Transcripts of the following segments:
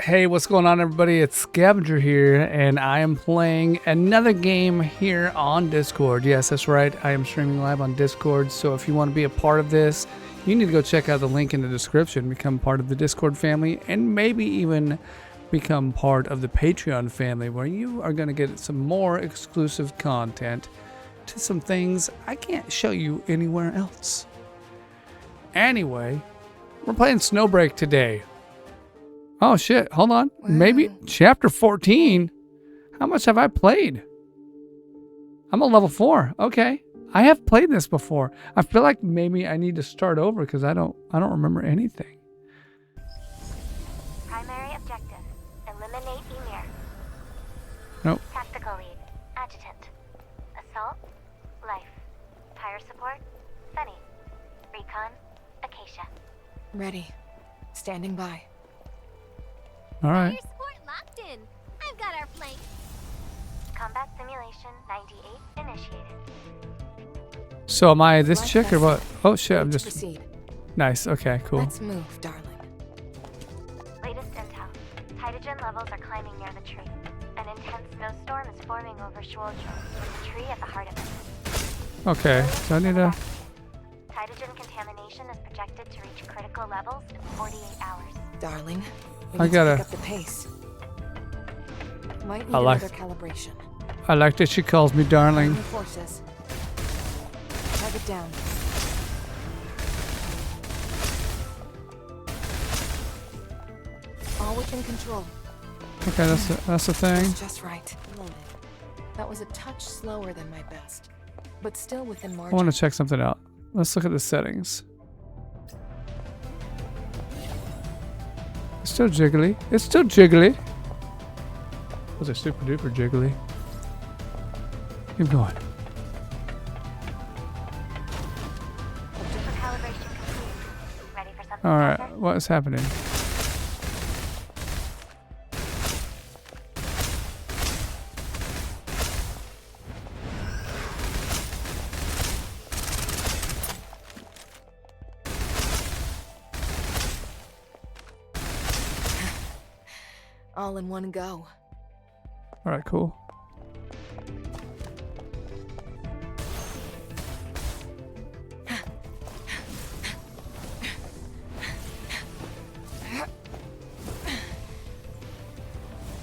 Hey, what's going on, everybody? It's Scavenger here, and I am playing another game here on Discord. Yes, that's right. I am streaming live on Discord, so if you want to be a part of this, you need to go check out the link in the description, become part of the Discord family, and maybe even become part of the Patreon family, where you are going to get some more exclusive content to some things I can't show you anywhere else. Anyway, we're playing Snowbreak today. Oh shit, hold on. Maybe chapter 14? How much have I played? I'm on level 4. Okay. I have played this before. I feel like maybe I need to start over because I don't remember anything. Primary objective: eliminate Emir. Nope. Tactical lead: Adjutant. Assault: Life. Fire support: Sunny. Recon: Acacia. Ready. Standing by. All right. Fire support locked in. I've got our flank. Combat simulation 98 initiated. So am I this chick or what? Oh shit, I'm just... Proceed. Nice, okay, cool. Let's move, darling. Latest intel: hydrogen levels are climbing near the tree. An intense snowstorm is forming over Schwoldrum, with the tree at the heart of it. Okay, so I need to... Hydrogen contamination is projected to reach critical levels in 48 hours. Darling, we I need gotta- to pick up the pace. Might need I like- another calibration. I like that she calls me darling. Enemy forces. Target down. All within control. Okay, that's the thing. That's just right. Loaded. That was a touch slower than my best, but still within I margin. want to check something out. Let's look at the settings. It's still jiggly. It's still jiggly. Those are super duper jiggly. Keep going. Objective calibration complete. Ready for something All right, better? what is happening? All in one go. All right, cool.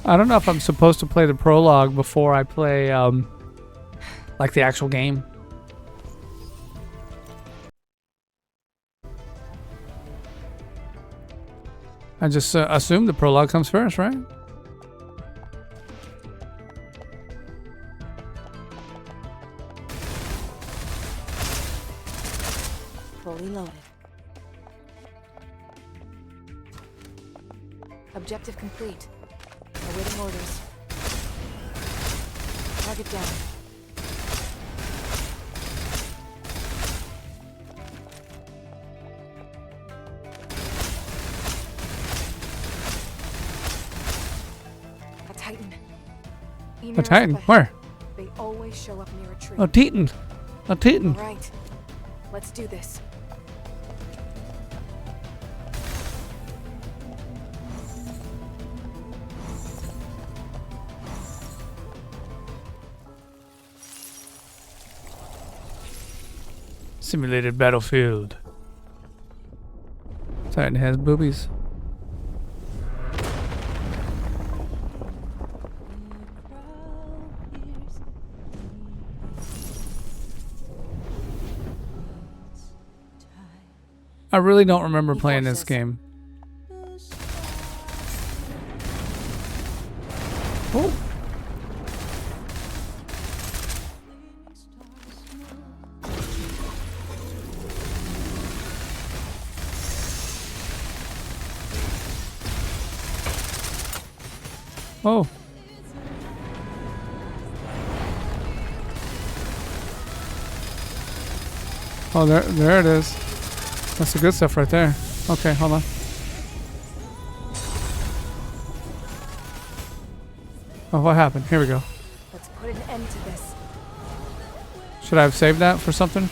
I don't know if I'm supposed to play the prologue before I play, like the actual game. I just assume the prologue comes first, right? Fully loaded. Objective complete. Awaiting orders. Target down. A Titan. A Emir's Titan? up ahead. Where? They always show up near a tree. A Titan. A Titan. All right. Let's do this. Simulated battlefield. Titan has boobies. I really don't remember playing this game. Oh. Oh. Oh, there it is. That's the good stuff right there. Okay, hold on. Oh, what happened? Here we go. Let's put an end to this. Should I have saved that for something?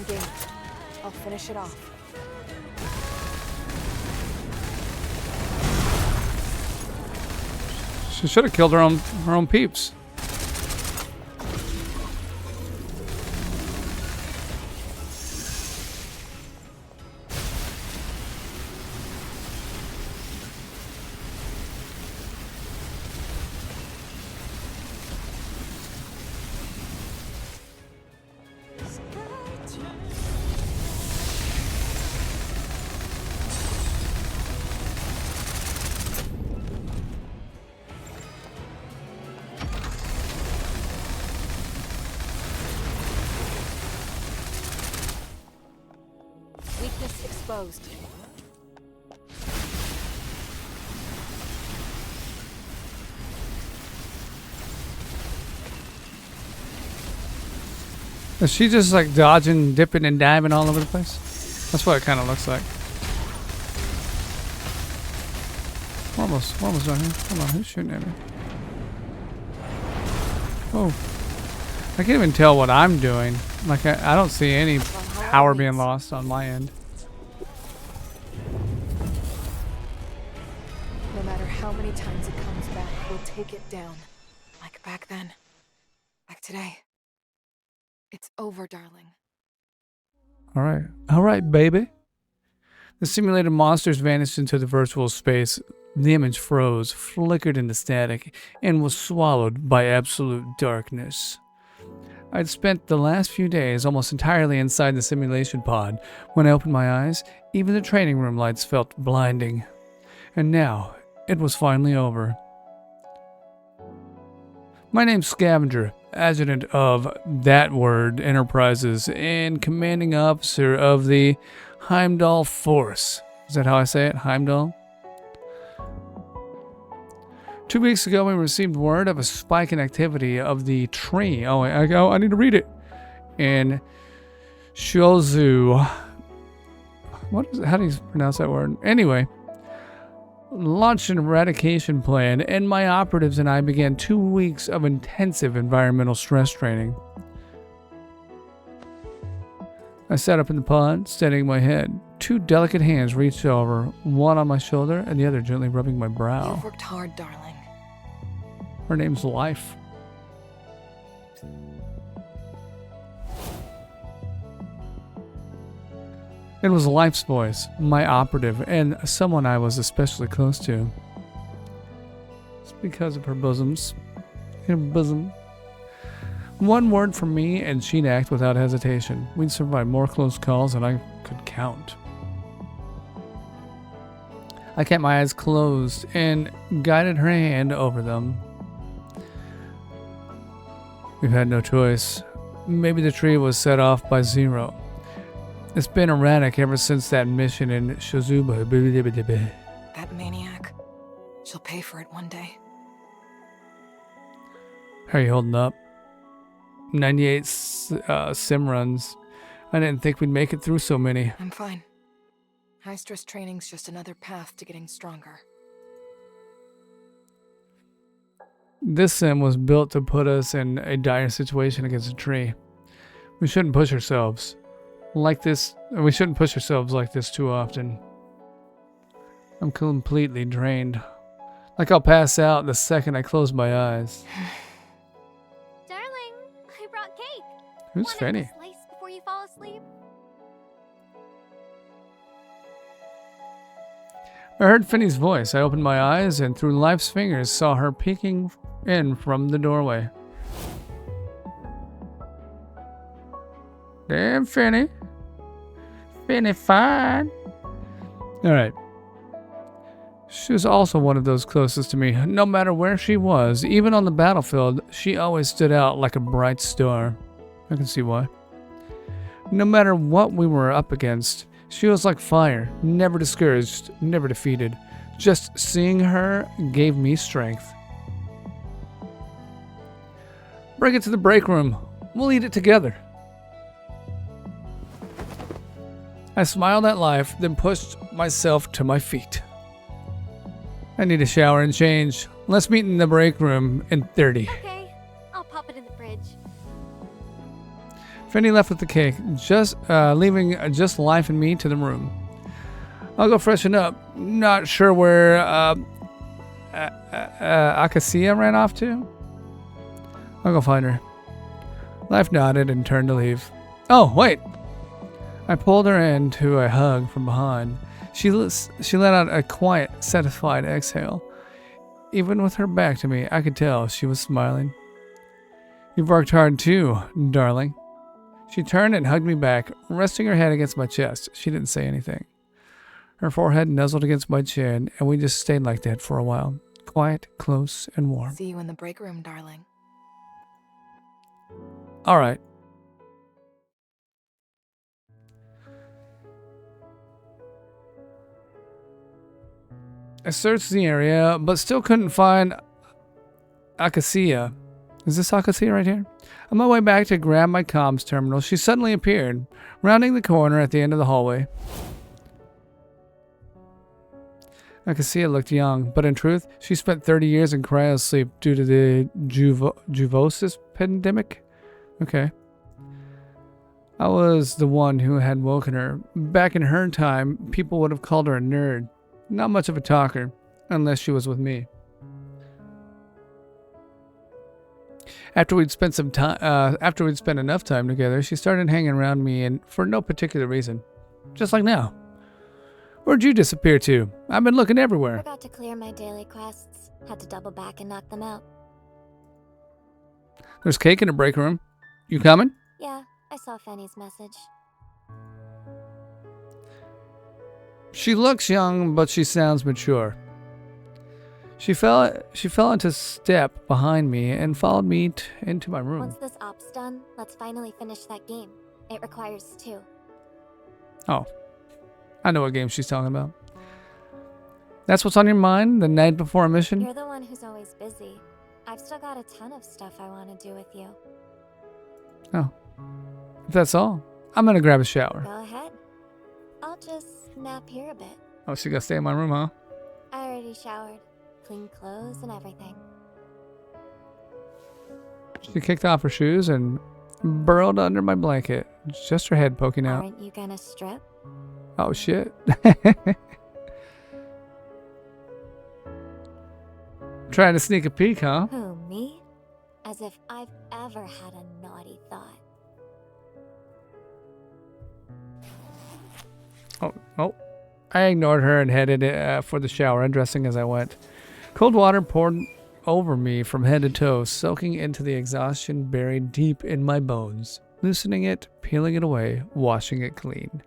gate. I'll finish it off. She should have killed her own peeps. Weakness exposed. Is she just like dodging, dipping, and diving all over the place? That's what it kind of looks like. We're almost done here. Come on, who's shooting at me? Oh. I can't even tell what I'm doing. Like, I don't see any power being lost on my end. No matter how many times it comes back, we'll take it down. Like back then. Like today. It's over, darling. Alright. Alright, baby. The simulated monsters vanished into the virtual space. The image froze, flickered into static, and was swallowed by absolute darkness. I'd spent the last few days almost entirely inside the simulation pod. When I opened my eyes, even the training room lights felt blinding. And now, it was finally over. My name's Scavenger, adjutant of that word Enterprises, and commanding officer of the Heimdall Force. Is that how I say it? Heimdall? 2 weeks ago, we received word of a spike in activity of the tree. Oh, I need to read it. In Shozu. How do you pronounce that word? Anyway, launched an eradication plan, and my operatives and I began 2 weeks of intensive environmental stress training. I sat up in the pod, steadying my head. 2 delicate hands reached over, one on my shoulder and the other gently rubbing my brow. You've worked hard, darling. Her name's Life. It was Life's voice, my operative, and someone I was especially close to. It's because of her bosoms. Her bosom. One word from me and she'd act without hesitation. We'd survive more close calls than I could count. I kept my eyes closed and guided her hand over them. We've had no choice. Maybe the tree was set off by Zero. It's been erratic ever since that mission in Shizuba. That maniac. She'll pay for it one day. How are you holding up? 98 sim runs. I didn't think we'd make it through so many. I'm fine. High stress training's just another path to getting stronger. This sim was built to put us in a dire situation against a tree. We shouldn't push ourselves like this. We shouldn't push ourselves like this too often. I'm completely drained. Like I'll pass out the second I close my eyes. Darling, I brought cake. Who's Want Fanny? a slice before you fall asleep? I heard Finney's voice. I opened my eyes and through Life's fingers saw her peeking in from the doorway. Damn, Finney. Finney fine. Alright. She was also one of those closest to me. No matter where she was, even on the battlefield, she always stood out like a bright star. I can see why. No matter what we were up against, she was like fire, never discouraged, never defeated. Just seeing her gave me strength. Bring it to the break room. We'll eat it together. I smiled at Life, then pushed myself to my feet. I need a shower and change. Let's meet in the break room in 30. Okay, I'll pop it in the fridge. Finny left with the cake, just leaving just Life and me to the room. I'll go freshen up. Not sure where Acacia ran off to. I'll go find her. Life nodded and turned to leave. Oh, wait! I pulled her into a hug from behind. She let out a quiet, satisfied exhale. Even with her back to me, I could tell she was smiling. You've worked hard too, darling. She turned and hugged me back, resting her head against my chest. She didn't say anything. Her forehead nuzzled against my chin, and we just stayed like that for a while. Quiet, close, and warm. See you in the break room, darling. All right. I searched the area, but still couldn't find Acacia. Is this Acacia right here? On my way back to grab my comms terminal, she suddenly appeared, rounding the corner at the end of the hallway. Acacia looked young, but in truth, she spent 30 years in cryosleep due to the Juvosis pandemic. Okay. I was the one who had woken her. Back in her time, people would have called her a nerd. Not much of a talker, unless she was with me. After we'd spent enough time together, she started hanging around me, and for no particular reason. Just like now. Where'd you disappear to? I've been looking everywhere. Forgot to clear my daily quests. Had to double back and knock them out. There's cake in the break room. You coming? Yeah, I saw Fanny's message. She looks young, but she sounds mature. She fell into step behind me and followed me into my room. Once this op's done, let's finally finish that game. It requires 2. Oh, I know what game she's talking about. That's what's on your mind the night before a mission? You're the one who's always busy. I've still got a ton of stuff I want to do with you. Oh, if that's all, I'm gonna grab a shower. Go ahead. I'll just nap here a bit. Oh, she gotta stay in my room, huh? I already showered. Clean clothes and everything. She kicked off her shoes and burrowed under my blanket, just her head poking out. Aren't you gonna strip? Oh, shit. Trying to sneak a peek, huh? Who, me? As if I've ever had a naughty thought. Oh. I ignored her and headed for the shower, undressing as I went. Cold water poured over me from head to toe, soaking into the exhaustion buried deep in my bones, loosening it, peeling it away, washing it clean.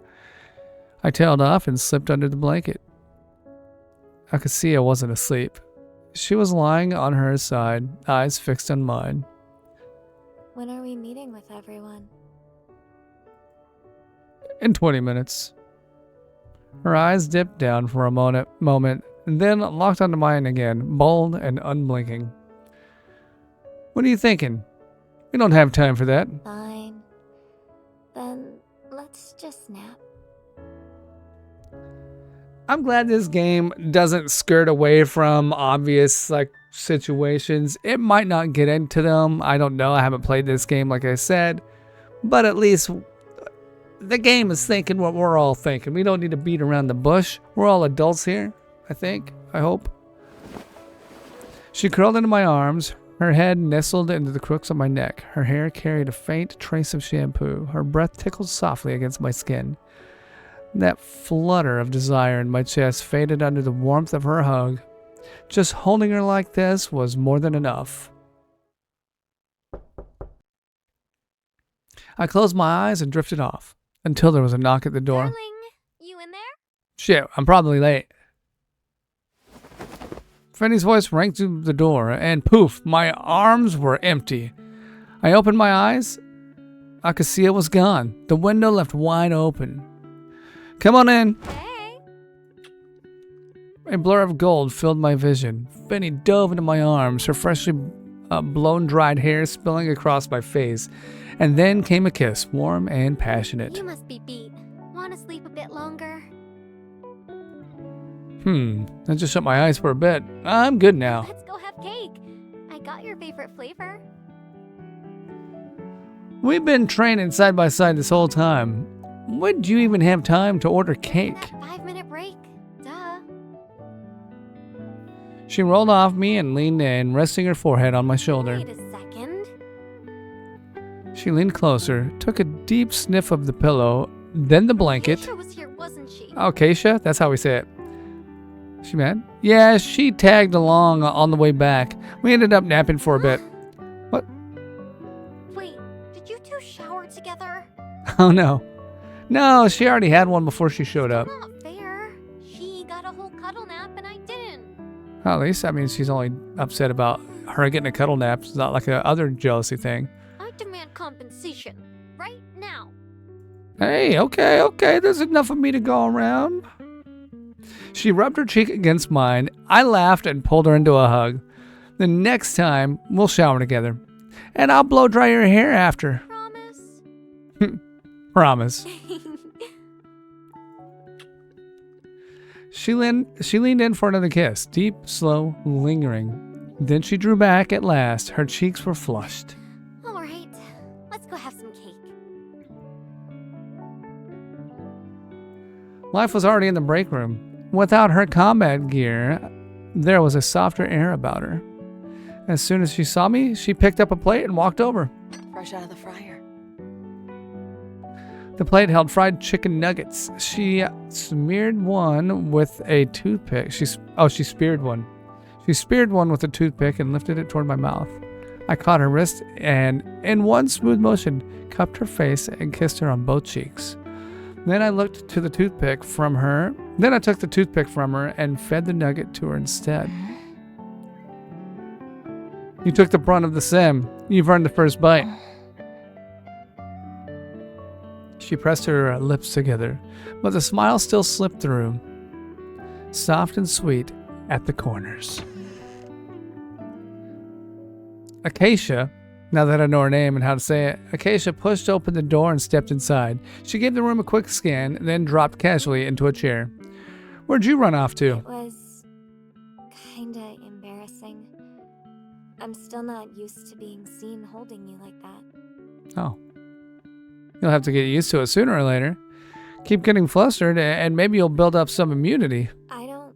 I tailed off and slipped under the blanket. Acacia wasn't asleep. She was lying on her side, eyes fixed on mine. When are we meeting with everyone? In 20 minutes. Her eyes dipped down for a moment, and then locked onto mine again, bold and unblinking. What are you thinking? We don't have time for that. Fine. Then let's just nap. I'm glad this game doesn't skirt away from obvious situations. It might not get into them. I don't know. I haven't played this game like I said, but at least the game is thinking what we're all thinking. We don't need to beat around the bush. We're all adults here, I think. I hope. She curled into my arms, her head nestled into the crooks of my neck. Her hair carried a faint trace of shampoo. Her breath tickled softly against my skin. That flutter of desire in my chest faded under the warmth of her hug. Just holding her like this was more than enough. I closed my eyes and drifted off until there was a knock at the door. Darling, you in there? Shit, I'm probably late. Fanny's voice rang through the door, and poof, my arms were empty. I opened my eyes. Acacia was gone. The window left wide open. Come on in. Hey! A blur of gold filled my vision. Fanny dove into my arms, her freshly blown dried hair spilling across my face. And then came a kiss, warm and passionate. You must be beat. Want to sleep a bit longer? I just shut my eyes for a bit. I'm good now. Let's go have cake. I got your favorite flavor. We've been training side by side this whole time. When did you even have time to order cake? That 5-minute break. Duh. She rolled off me and leaned in, resting her forehead on my shoulder. Wait a second. She leaned closer, took a deep sniff of the pillow, then the blanket. Keisha was here, wasn't she? Oh, Keisha? That's how we say it. She mad? Yeah, she tagged along on the way back. We ended up napping for a bit. What? Wait, did you two shower together? Oh, no. No, she already had one before she showed up. Not fair. She got a whole cuddle nap and I didn't. Well, at least, I mean, she's only upset about her getting a cuddle nap. It's not like a other jealousy thing. I demand compensation. Right now. Hey, okay, there's enough of me to go around. She rubbed her cheek against mine. I laughed and pulled her into a hug. The next time, we'll shower together. And I'll blow dry your hair after. Promise? Promise. She leaned in for another kiss, deep, slow, lingering. Then she drew back at last. Her cheeks were flushed. All right, let's go have some cake. Life was already in the break room. Without her combat gear, there was a softer air about her. As soon as she saw me, she picked up a plate and walked over. Fresh out of the fryer. The plate held fried chicken nuggets. She smeared one with a toothpick. She speared one. She speared one with a toothpick and lifted it toward my mouth. I caught her wrist and, in one smooth motion, cupped her face and kissed her on both cheeks. Then I took the toothpick from her and fed the nugget to her instead. You took the brunt of the sim. You've earned the first bite. She pressed her lips together, but the smile still slipped through, soft and sweet at the corners. Acacia, now that I know her name and how to say it, Acacia pushed open the door and stepped inside. She gave the room a quick scan, then dropped casually into a chair. Where'd you run off to? It was kinda embarrassing. I'm still not used to being seen holding you like that. Oh. You'll have to get used to it sooner or later. Keep getting flustered, and maybe you'll build up some immunity. I don't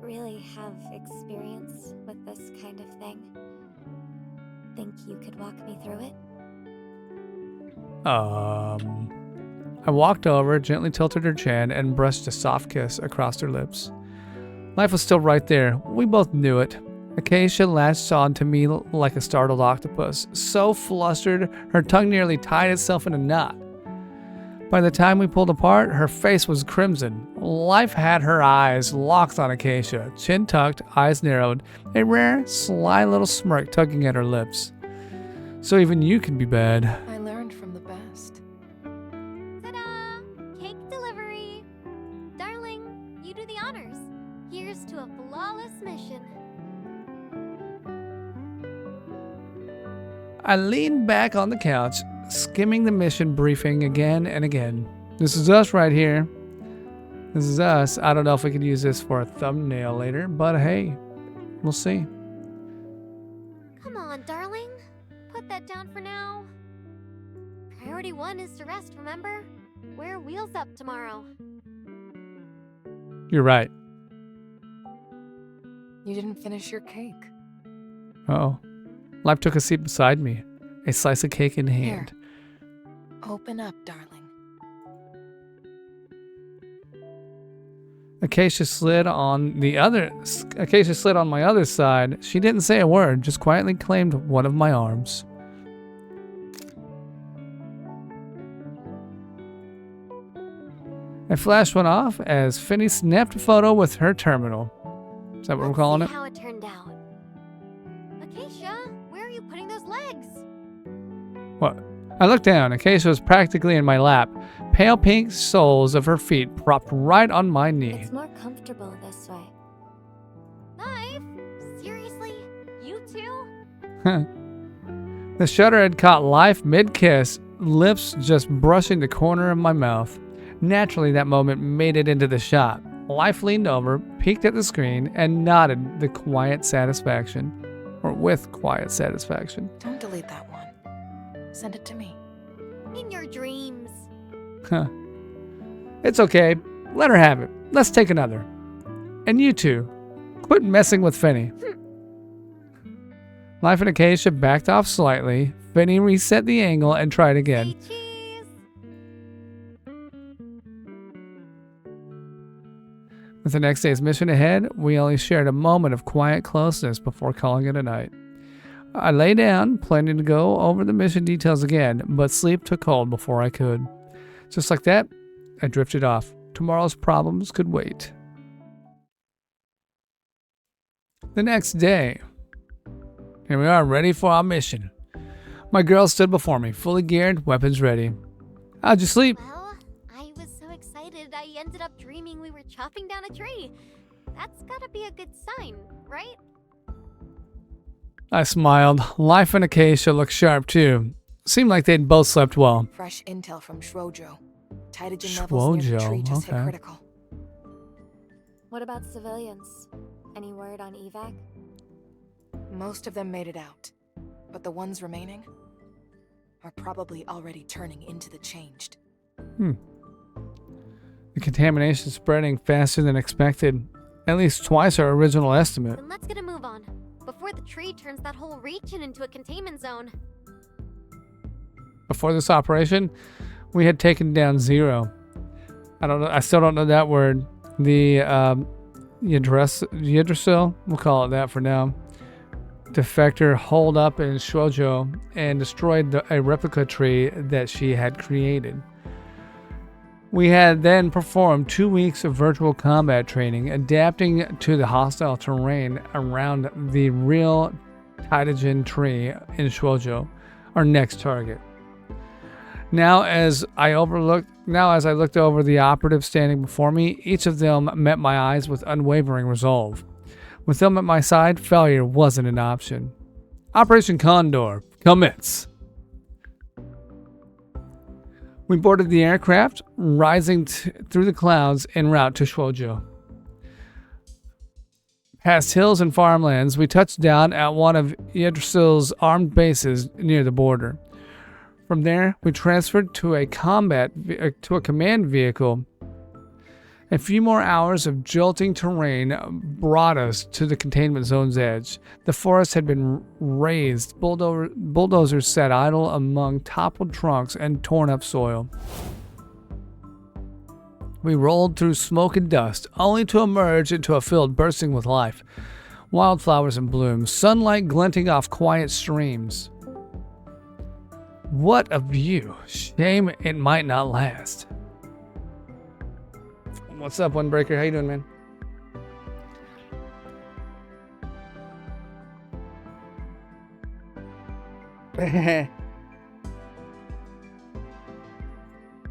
really have experience with this kind of thing. Think you could walk me through it? I walked over, gently tilted her chin, and brushed a soft kiss across her lips. Life was still right there. We both knew it. Acacia latched on to me like a startled octopus, so flustered her tongue nearly tied itself in a knot. By the time we pulled apart, her face was crimson. Life had her eyes locked on Acacia, chin tucked, eyes narrowed, a rare, sly little smirk tugging at her lips. So even you can be bad. I learned from the best. Ta-da! Cake delivery! Darling, you do the honors. Here's to a flawless mission. I leaned back on the couch, skimming the mission briefing again and again. This is us right here. This is us. I don't know if we could use this for a thumbnail later, but hey, we'll see. Come on, darling. Put that down for now. Priority 1 is to rest, remember? We're wheels up tomorrow. You're right. You didn't finish your cake. Uh-oh. Life took a seat beside me, a slice of cake in hand. Open up, darling. Acacia slid on my other side. She didn't say a word, just quietly claimed one of my arms. A flash went off as Finney snapped a photo with her terminal. Is that what we're calling Let's it? see how it turned out. Acacia, where are you putting those legs? What? I looked down. Acacia was practically in my lap. Pale pink soles of her feet propped right on my knee. It's more comfortable this way. Life? Seriously? You two? The shutter had caught Life mid-kiss, lips just brushing the corner of my mouth. Naturally, that moment made it into the shot. Life leaned over, peeked at the screen, and nodded with quiet satisfaction. Don't delete that one. Send it to me. In your dreams. Huh. It's okay. Let her have it. Let's take another. And you two, quit messing with Finny. Life and Acacia backed off slightly. Finny reset the angle and tried again. Say cheese. With the next day's mission ahead, we only shared a moment of quiet closeness before calling it a night. I lay down, planning to go over the mission details again, but sleep took hold before I could. Just like that, I drifted off. Tomorrow's problems could wait. The next day, here we are, ready for our mission. My girl stood before me, fully geared, weapons ready. How'd you sleep? Well, I was so excited I ended up dreaming we were chopping down a tree. That's gotta be a good sign, right? I smiled. Life and Acacia looked sharp too. Seemed like they'd both slept well. Fresh intel from Shwojo. Titogen levels near the tree just hit okay. critical. What about civilians? Any word on evac? Most of them made it out, but the ones remaining are probably already turning into the changed. The contamination spreading faster than expected. At least twice our original estimate. Then let's get a move on, before the tree turns that whole region into a containment zone. Before this operation, we had taken down Zero. I still don't know that word. The Yggdrasil, we'll call it that for now. Defector holed up in Shwojo and destroyed a replica tree that she had created. We had then performed 2 weeks of virtual combat training, adapting to the hostile terrain around the real Titogen tree in Shwojo, our next target. Now as I looked over the operatives standing before me, each of them met my eyes with unwavering resolve. With them at my side, failure wasn't an option. Operation Condor, commence. We boarded the aircraft, rising through the clouds en route to Shwojo. Past hills and farmlands, we touched down at one of Yggdrasil's armed bases near the border. From there, we transferred to a command vehicle. A few more hours of jolting terrain brought us to the containment zone's edge. The forest had been razed, bulldozers sat idle among toppled trunks and torn up soil. We rolled through smoke and dust, only to emerge into a field bursting with life. Wildflowers in bloom, sunlight glinting off quiet streams. What a view. Shame it might not last. What's up, Windbreaker? How you doing, man?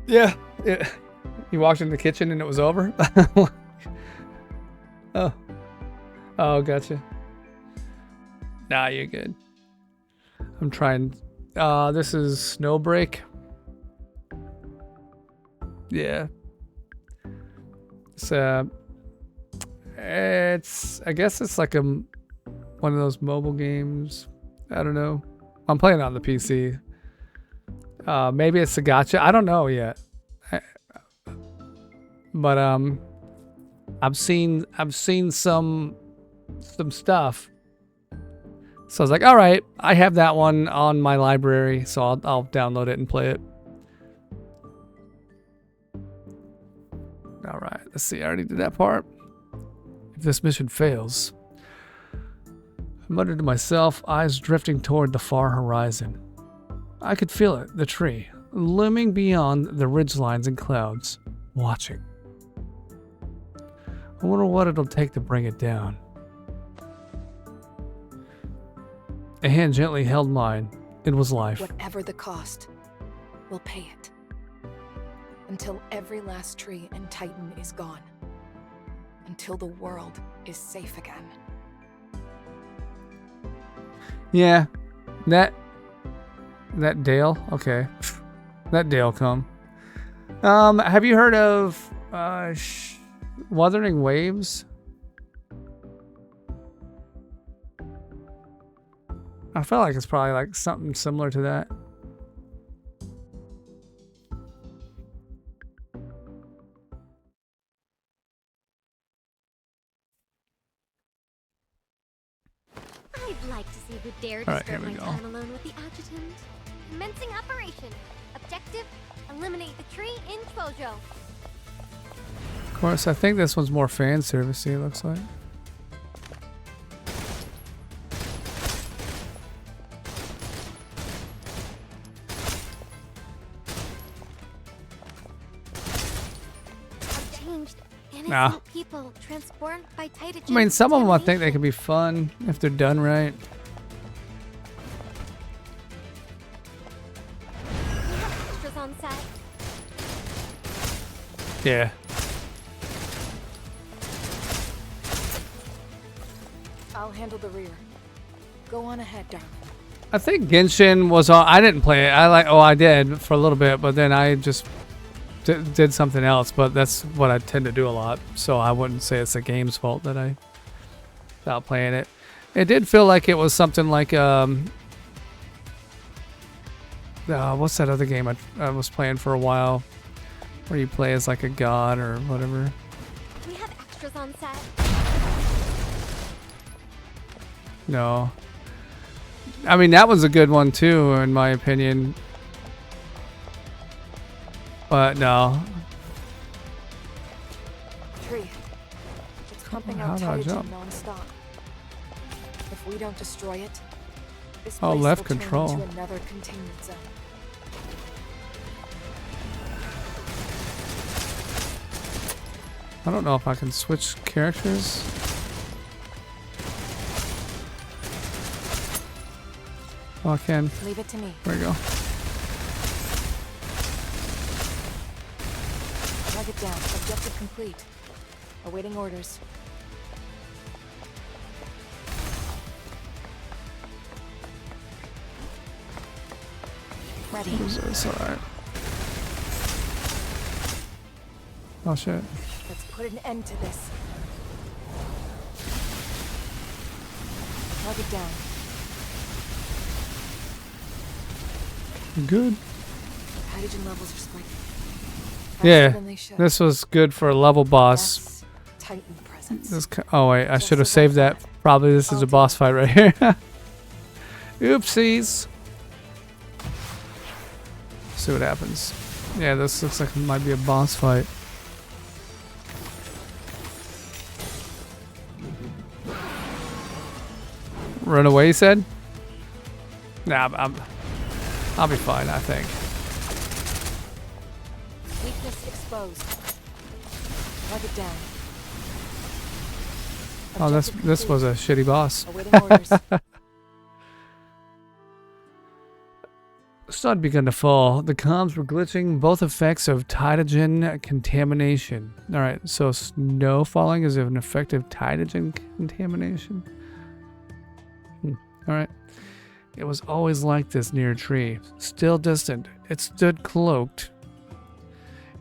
Yeah. You walked in the kitchen and it was over? Oh, gotcha. Nah, you're good. I'm trying. This is Snowbreak. Yeah. I guess it's like one of those mobile games. I don't know. I'm playing it on the PC. Maybe it's a gacha. I don't know yet. But I've seen some stuff. So I was like, all right, I have that one on my library, so I'll download it and play it. All right, let's see. I already did that part. If this mission fails, I muttered to myself, eyes drifting toward the far horizon. I could feel it, the tree, looming beyond the ridgelines and clouds, watching. I wonder what it'll take to bring it down. A hand gently held mine. It was life. Whatever the cost, we'll pay it. Until every last tree in Titan is gone. Until the world is safe again. Yeah, that Dale. Okay, that Dale come. Have you heard of Wuthering Waves? I feel like it's probably like something similar to that. I'd like to see who dare All right, disturb here we my go. time alone with the adjutant. Commencing operation. Objective: eliminate the tree in Chojo. Of course, I think this one's more fan servicey, it looks like. Have changed. Innocent Nah. people transformed by Taitogen. I mean, some of them I think they contamination. can be fun if they're done right. We have extras on set. Yeah. I'll handle the rear. Go on ahead, darling. I think Genshin was on. I didn't play it. I did for a little bit, but then I just did something else. But that's what I tend to do a lot. So I wouldn't say it's the game's fault that I stopped playing it. It did feel like it was something like what's that other game I was playing for a while, where you play as like a god or whatever. We have extras on set. No. I mean, that was a good one too, in my opinion. But no. Tree. It's pumping How out do I Taitogen jump? non-stop. If we don't destroy it, this Oh, place left will turn control. into another containment zone. I don't know if I can switch characters. Oh, I can. Leave it to me. There we go. Plug it down. Objective complete. Awaiting orders. Ready. What is this? Alright. Oh shit. Let's put an end to this. Plug it down. Good. Hydrogen levels are spiking. Yeah, Faster than they should. this was good for a level boss. That's Titan presence. Oh wait, I Just should have as I saved that. thought. Probably this is a boss fight right here. Oopsies. See what happens. Yeah, this looks like it might be a boss fight. Run away, you said? Nah, I'll be fine, I think. Weakness exposed. Plug it down. Oh, Objective this was complete. a shitty boss. Awaiting orders. Sun begun to fall. The comms were glitching, both effects of Taitogen contamination. Alright, so snow falling is an effect of Taitogen contamination? Alright. It was always like this near a tree. Still distant, it stood cloaked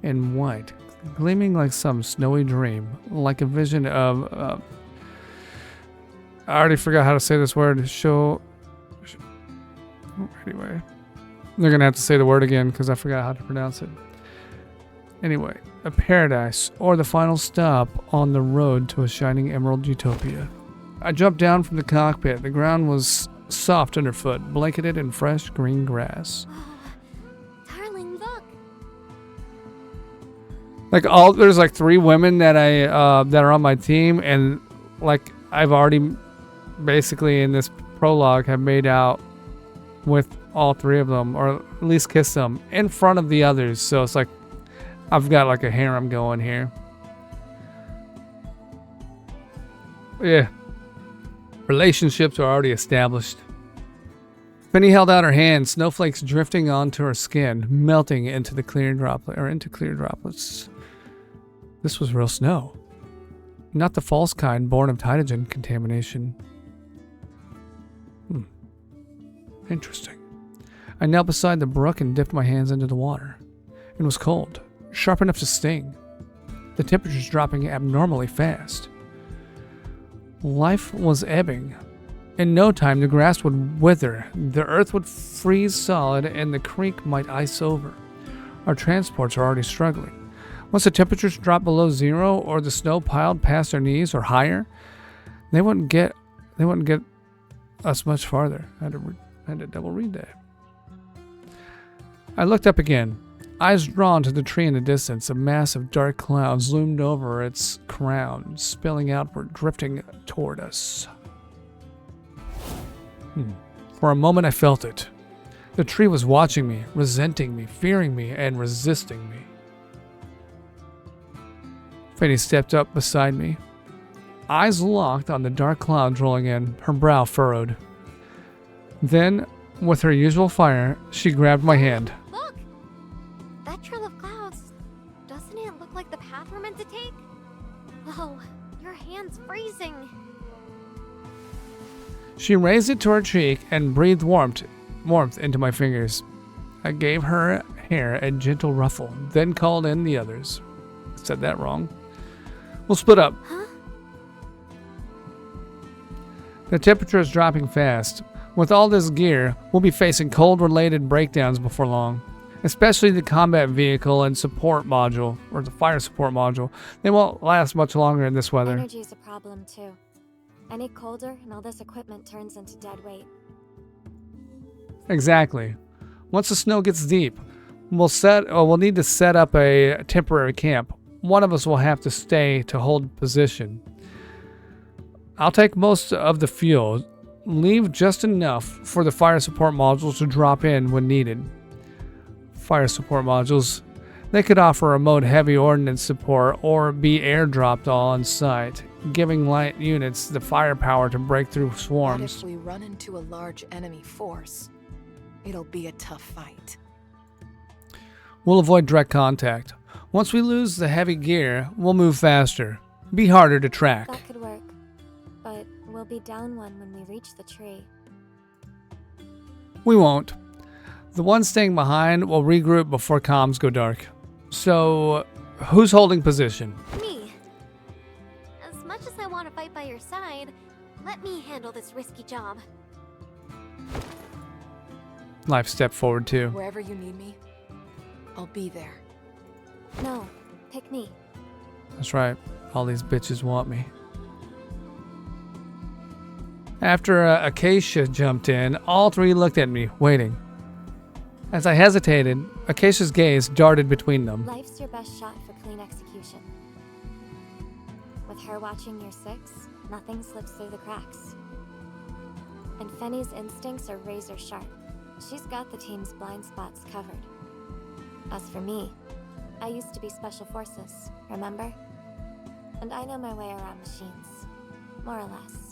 in white, gleaming like some snowy dream, like a vision of... I already forgot how to say this word. Anyway. They're going to have to say the word again because I forgot how to pronounce it. Anyway, a paradise or the final stop on the road to a shining emerald utopia. I jumped down from the cockpit. The ground was soft underfoot, blanketed in fresh green grass. Darling, look. There's like 3 women that that are on my team, and like I've already basically in this prologue have made out with all 3 of them, or at least kiss them in front of the others. So it's like I've got like a harem going here. Yeah, relationships are already established. Penny held out her hand, snowflakes drifting onto her skin, melting into clear droplets. This was real snow, not the false kind born of Taitogen contamination. Interesting. I knelt beside the brook and dipped my hands into the water. It was cold, sharp enough to sting. The temperature's dropping abnormally fast. Life was ebbing. In no time, the grass would wither, the earth would freeze solid, and the creek might ice over. Our transports are already struggling. Once the temperatures dropped below 0 or the snow piled past our knees or higher, they wouldn't get That's much farther. I had to double read that. I looked up again, eyes drawn to the tree in the distance. A mass of dark clouds loomed over its crown, spilling outward, drifting toward us. For a moment I felt it. The tree was watching me, resenting me, fearing me, and resisting me. Fanny stepped up beside me, eyes locked on the dark clouds rolling in, her brow furrowed. Then, with her usual fire, she grabbed my hand. Look! That trail of clouds, doesn't it look like the path we're meant to take? Whoa, your hand's freezing. She raised it to her cheek and breathed warmth into my fingers. I gave her hair a gentle ruffle, then called in the others. Said that wrong. We'll split up. Huh? The temperature is dropping fast. With all this gear, we'll be facing cold-related breakdowns before long. Especially the combat vehicle and support module, or the fire support module. They won't last much longer in this weather. Energy's a problem too. Any colder and all this equipment turns into dead weight. Exactly. Once the snow gets deep, we'll need to set up a temporary camp. One of us will have to stay to hold position. I'll take most of the fuel, leave just enough for the fire support modules to drop in when needed. Fire support modules, they could offer remote heavy ordnance support or be airdropped on site, giving light units the firepower to break through But swarms. if we run into a large enemy force, it'll be a tough fight. We'll avoid direct contact. Once we lose the heavy gear, we'll move faster. Be harder to track. That could work. But we'll be down one when we reach the tree. We won't. The ones staying behind will regroup before comms go dark. So, who's holding position? Me. As much as I want to fight by your side, let me handle this risky job. Life stepped forward too. Wherever you need me, I'll be there. No, pick me. That's right. All these bitches want me. After Acacia jumped in, all three looked at me, waiting. As I hesitated, Acacia's gaze darted between them. Life's your best shot for clean execution. With her watching your six, nothing slips through the cracks. And Fenny's instincts are razor sharp. She's got the team's blind spots covered. As for me, I used to be Special Forces, remember? And I know my way around machines. More or less.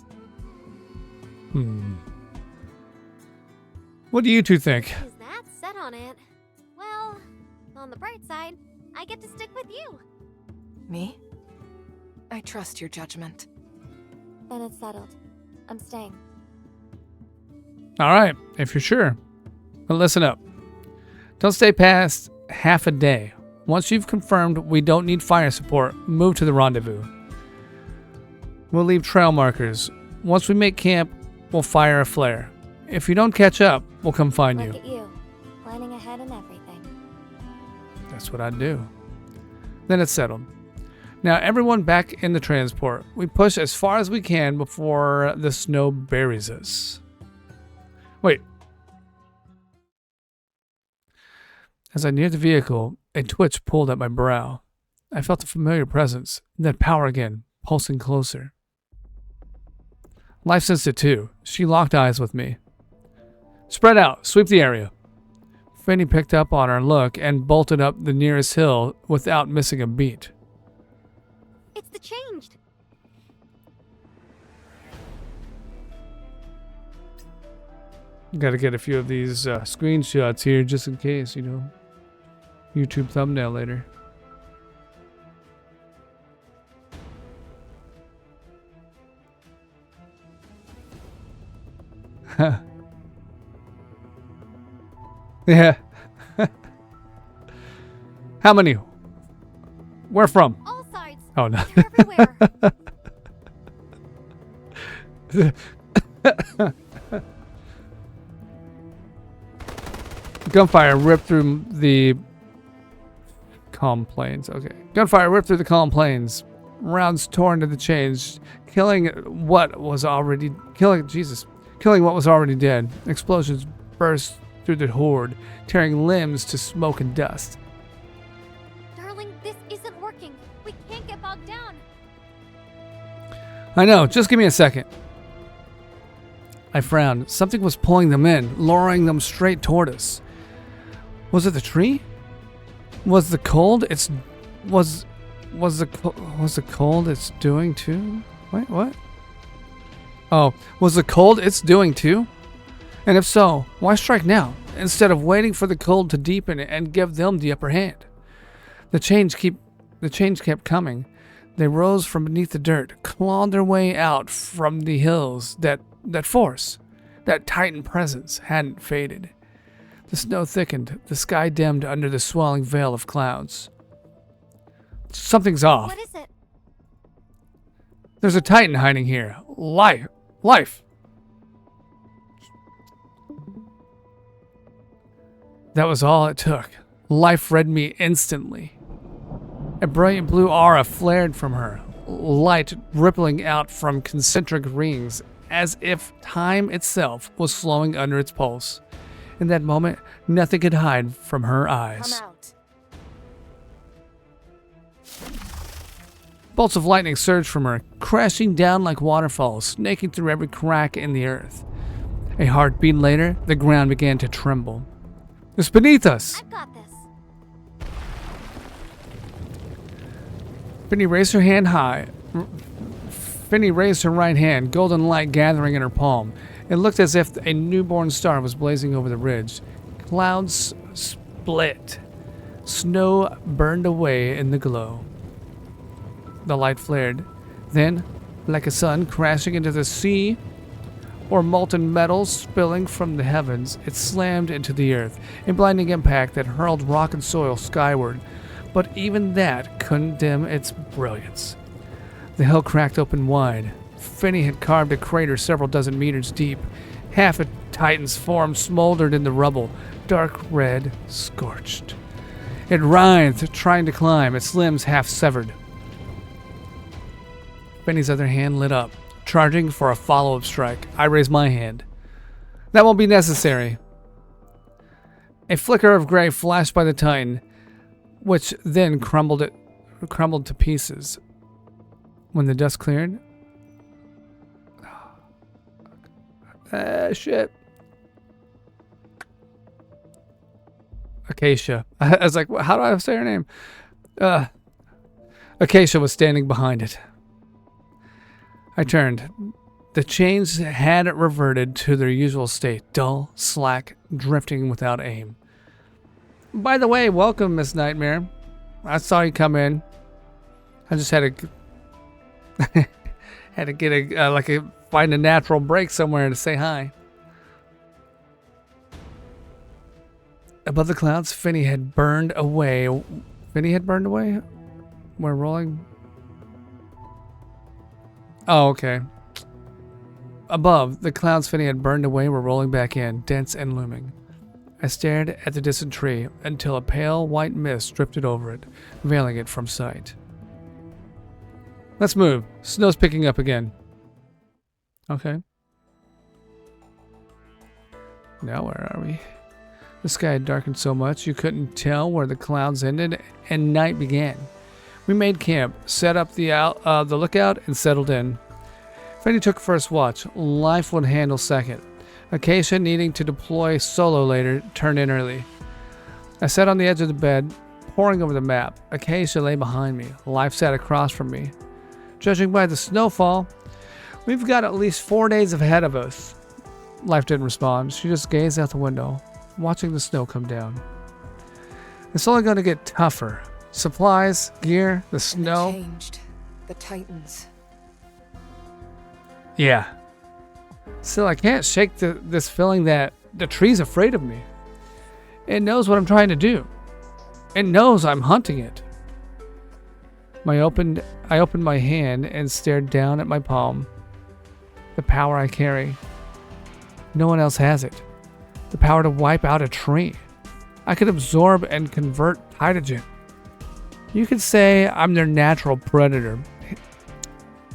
What do you two think? Who's that set on it? Well, on the bright side, I get to stick with you. Me? I trust your judgment. Then it's settled. I'm staying. Alright, if you're sure. But listen up. Don't stay past half a day. Once you've confirmed we don't need fire support, move to the rendezvous. We'll leave trail markers. Once we make camp, we'll fire a flare. If you don't catch up, we'll come find Look you. at you, planning ahead and everything. That's what I'd do. Then it's settled. Now everyone back in the transport. We push as far as we can before the snow buries us. Wait. As I neared the vehicle, a twitch pulled at my brow. I felt a familiar presence, then power again, pulsing closer. Life sensed it too. She locked eyes with me. Spread out, sweep the area. Fanny picked up on our look and bolted up the nearest hill without missing a beat. It's the changed. Gotta get a few of these screenshots here just in case, YouTube thumbnail later. Yeah. How many? Where from? All sides. Oh, no. They're everywhere. Gunfire ripped through the calm plains. Okay. Gunfire ripped through the calm plains. Rounds torn to the chains, killing killing what was already dead. Explosions burst through the horde, tearing limbs to smoke and dust. Darling, this isn't working. We can't get bogged down. I know, just give me a second. I frowned. Something was pulling them in, luring them straight toward us. Was it the tree? Was the cold was the cold it's doing too? Wait, what? Oh, was the cold it's doing too? And if so, why strike now, instead of waiting for the cold to deepen and give them the upper hand? The change kept coming. They rose from beneath the dirt, clawed their way out from the hills. That force, that Titan presence hadn't faded. The snow thickened, the sky dimmed under the swelling veil of clouds. Something's off. What is it? There's a Titan hiding here. Life. That was all it took. Life read me instantly. A brilliant blue aura flared from her, light rippling out from concentric rings, as if time itself was slowing under its pulse. In that moment, nothing could hide from her eyes. Come out. Bolts of lightning surged from her, crashing down like waterfalls, snaking through every crack in the earth. A heartbeat later, the ground began to tremble. It's beneath us! I've got this. Finny raised her hand high. Finny raised her right hand, golden light gathering in her palm. It looked as if a newborn star was blazing over the ridge. Clouds split. Snow burned away in the glow. The light flared. Then, like a sun crashing into the sea, or molten metal spilling from the heavens, it slammed into the earth, a blinding impact that hurled rock and soil skyward. But even that couldn't dim its brilliance. The hill cracked open wide. Finny had carved a crater several dozen meters deep. Half a Titan's form smoldered in the rubble, dark red, scorched. It writhed, trying to climb, its limbs half severed. Finny's other hand lit up, charging for a follow-up strike. I raised my hand. That won't be necessary. A flicker of gray flashed by the Titan, which then crumbled to pieces. When the dust cleared, shit. Acacia. I was like, how do I say her name? Acacia was standing behind it. I turned. The chains had reverted to their usual state, dull, slack, drifting without aim. By the way, welcome, Miss Nightmare. I saw you come in. I just had to find a natural break somewhere to say hi. Above the clouds, Finny had burned away. We're rolling. Oh, okay. Above, the clouds Finny had burned away were rolling back in, dense and looming. I stared at the distant tree until a pale white mist drifted over it, veiling it from sight. Let's move. Snow's picking up again. Okay. Now where are we? The sky had darkened so much you couldn't tell where the clouds ended and night began. We made camp, set up the lookout, and settled in. Finny took first watch. Life would handle second. Acacia, needing to deploy solo later, turned in early. I sat on the edge of the bed, poring over the map. Acacia lay behind me. Life sat across from me. Judging by the snowfall, we've got at least 4 days ahead of us. Life didn't respond. She just gazed out the window, watching the snow come down. It's only going to get tougher. Supplies, gear, the snow. Changed. The Titans. Yeah. Still, I can't shake this feeling that the tree's afraid of me. It knows what I'm trying to do. It knows I'm hunting it. I opened my hand and stared down at my palm. The power I carry. No one else has it. The power to wipe out a tree. I could absorb and convert hydrogen. You could say I'm their natural predator.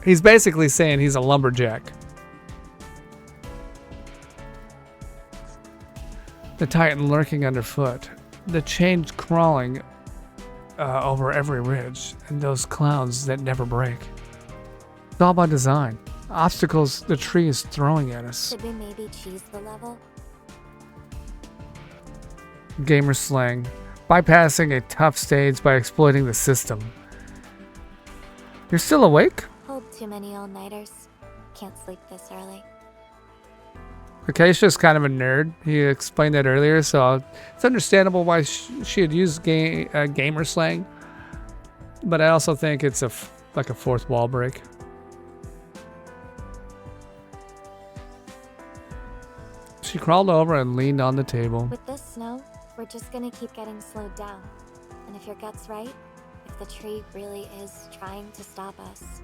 He's basically saying he's a lumberjack. The Titan lurking underfoot. The change crawling over every ridge. And those clouds that never break. It's all by design. Obstacles the tree is throwing at us. Should we maybe cheese the level? Gamer slang. Bypassing a tough stage by exploiting the system. You're still awake? Hold too many all-nighters. Can't sleep this early. Acacia's kind of a nerd. He explained that earlier, so it's understandable why she had used gamer slang. But I also think it's like a fourth wall break. She crawled over and leaned on the table. With this snow, we're just gonna keep getting slowed down. And if your gut's right, if the tree really is trying to stop us,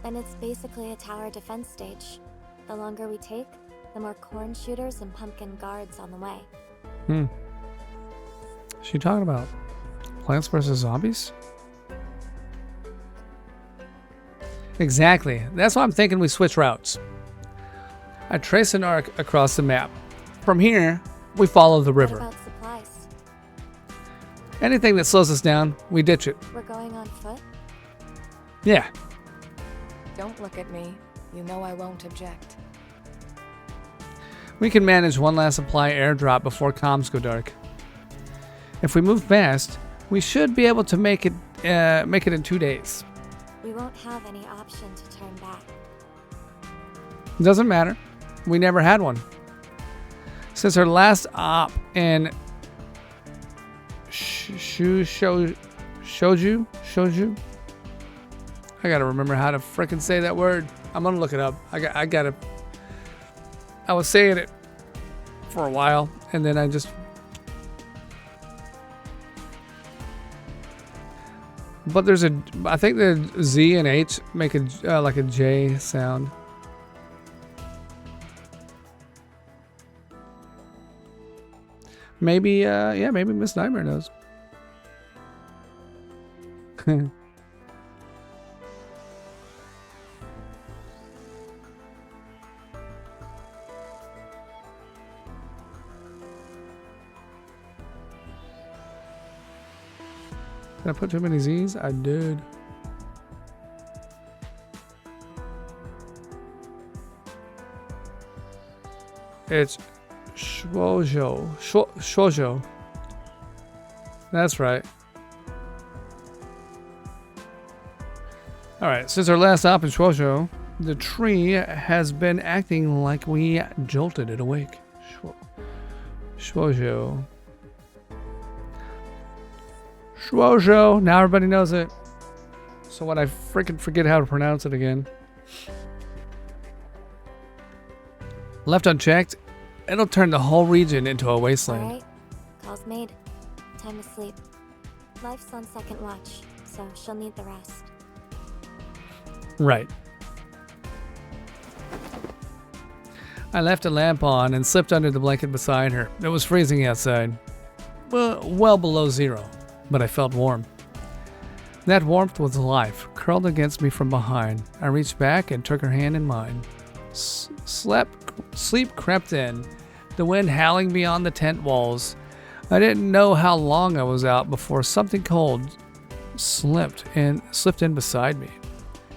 then it's basically a tower defense stage. The longer we take, the more corn shooters and pumpkin guards on the way. She talking about Plants vs. Zombies? Exactly. That's why I'm thinking we switch routes. I trace an arc across the map. From here, we follow the river. What about supplies? Anything that slows us down, we ditch it. We're going on foot? Yeah. Don't look at me. You know I won't object. We can manage one last supply airdrop before comms go dark. If we move fast, we should be able to make it in 2 days. We won't have any option to turn back. Doesn't matter. We never had one. Since our last op in Shoju? I gotta remember how to frickin' say that word. I'm gonna look it up. I was saying it for a while, and then I just... But there's I think the Z and H make like a J sound. Maybe, yeah, maybe Miss Nightmare knows. Did I put too many Z's? I did. It's Shoujo. Shoujo. That's right. Alright, since our last op in Shoujo, the tree has been acting like we jolted it awake. Shoujo. Shoujo. Now everybody knows it. So when I freaking forget how to pronounce it again. Left unchecked, it'll turn the whole region into a wasteland. Alright, call's made. Time to sleep. Life's on second watch, so she'll need the rest. Right. I left a lamp on and slipped under the blanket beside her. It was freezing outside. Well below zero, but I felt warm. That warmth was life, curled against me from behind. I reached back and took her hand in mine. Sleep crept in, the wind howling beyond the tent walls. I didn't know how long I was out before something cold slipped in beside me.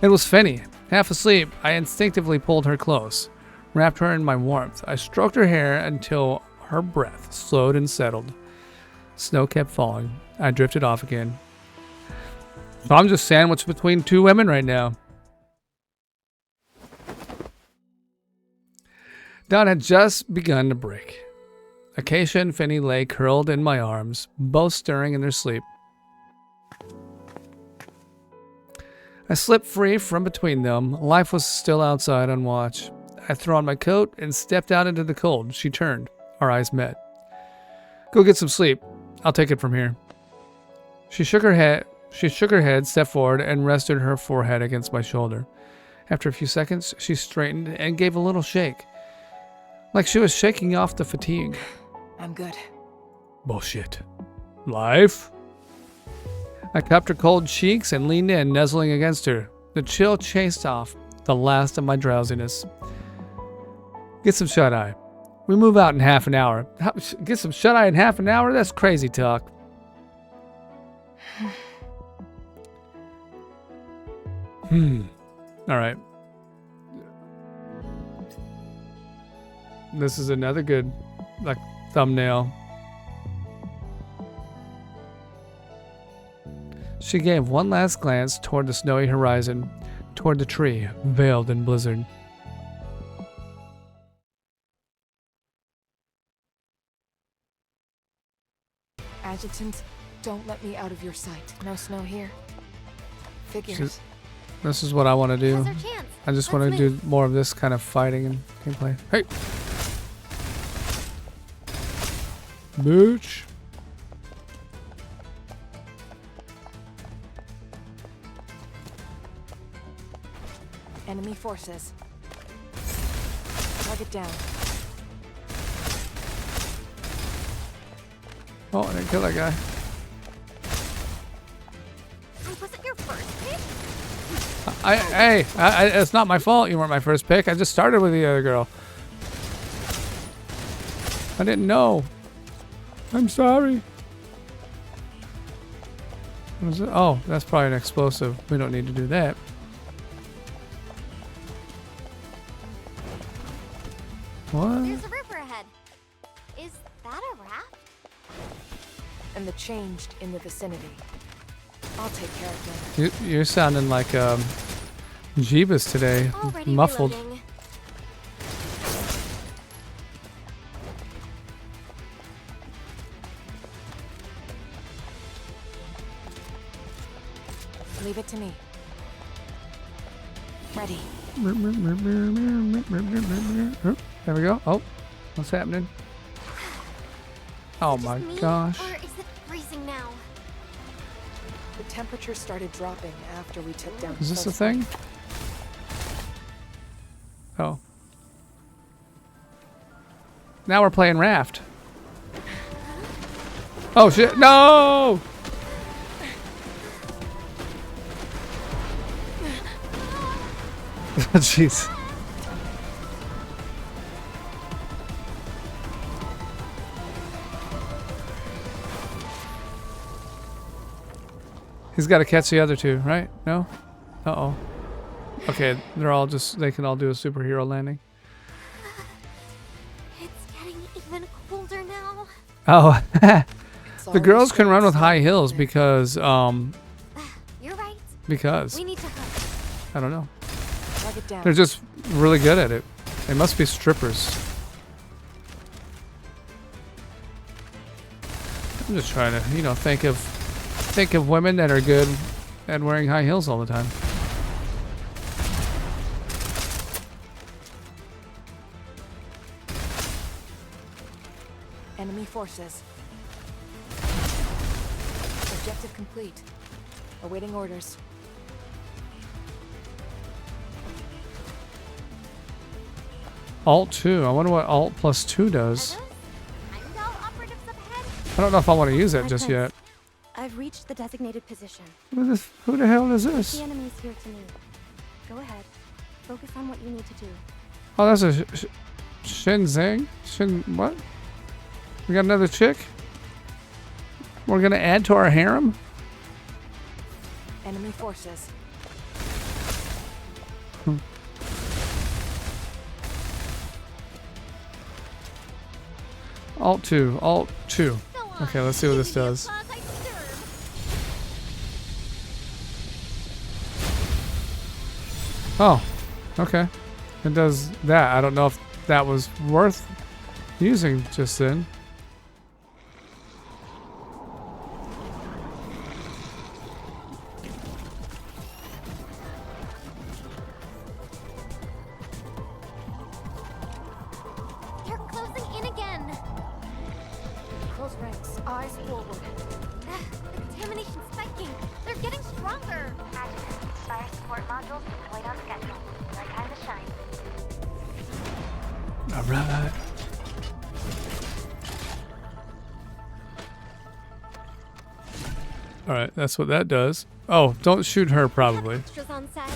It was Fenny. Half asleep, I instinctively pulled her close, wrapped her in my warmth. I stroked her hair until her breath slowed and settled. Snow kept falling. I drifted off again. So I'm just sandwiched between two women right now. Dawn had just begun to break. Acacia and Finny lay curled in my arms, both stirring in their sleep. I slipped free from between them. Life was still outside on watch. I threw on my coat and stepped out into the cold. She turned. Our eyes met. Go get some sleep. I'll take it from here. She shook her head, stepped forward, and rested her forehead against my shoulder. After a few seconds, she straightened and gave a little shake, like she was shaking off the fatigue. I'm good. Bullshit. Life? I cupped her cold cheeks and leaned in, nuzzling against her. The chill chased off the last of my drowsiness. Get some shut-eye. We move out in half an hour. Get some shut-eye in half an hour? That's crazy talk. Alright. This is another good, like, thumbnail. She gave one last glance toward the snowy horizon, toward the tree, veiled in blizzard. Adjutant, don't let me out of your sight. No snow here. Figures. This is what I want to do. Now's our chance. I just Let's want to move. do more of this kind of fighting and gameplay. Hey! Mooch! Enemy forces. Target down. Oh, I didn't kill that guy. Was it your first pick? Hey, it's not my fault you weren't my first pick. I just started with the other girl. I didn't know. I'm sorry. What is it? Oh, that's probably an explosive. We don't need to do that. What? There's a river ahead. Is that a raft? And the changed in the vicinity. I'll take care of them. You're sounding like Jeebus today. Already Muffled. reloading. Leave it to me. Ready. There we go. Oh, what's happening? Oh Is it my just me, gosh. Or is it freezing now? The temperature started dropping after we took down. Is this a first thing? Oh. Now we're playing Raft. Oh shit, no! Jeez. He's got to catch the other two, right? No? Uh-oh. Okay, they're all just, they can all do a superhero landing. It's getting even colder now. Oh, It's the already girls can run starting with to high snow heels there. because, You're right. because, We need to hunt. I don't know. Target down. They're just really good at it. They must be strippers. I'm just trying to, you know, think of women that are good at wearing high heels all the time. Enemy forces. Objective complete. Awaiting orders. Alt 2. I wonder what Alt plus 2 does. Are those Heimdall operatives up ahead? I don't know if I want to use it just Prince, yet. I've reached the designated position. Who the hell is The this? enemy's here to me. Go ahead. Focus on what you need to do. Oh, that's a Shin Zhang? Shin what? We got another chick? We're gonna add to our harem? Enemy forces. Alt 2. Alt 2. Go on. Okay, let's see what this Give me the does. applause I deserve. Oh, okay. It does that. I don't know if that was worth using just then. They're closing in again. Close ranks. Eyes forward. The contamination's spiking. They're getting stronger. Adjutant, fire support modules deployed on schedule. My time to shine. Alright. Alright, that's what that does. Oh, don't shoot her probably. Extras on set.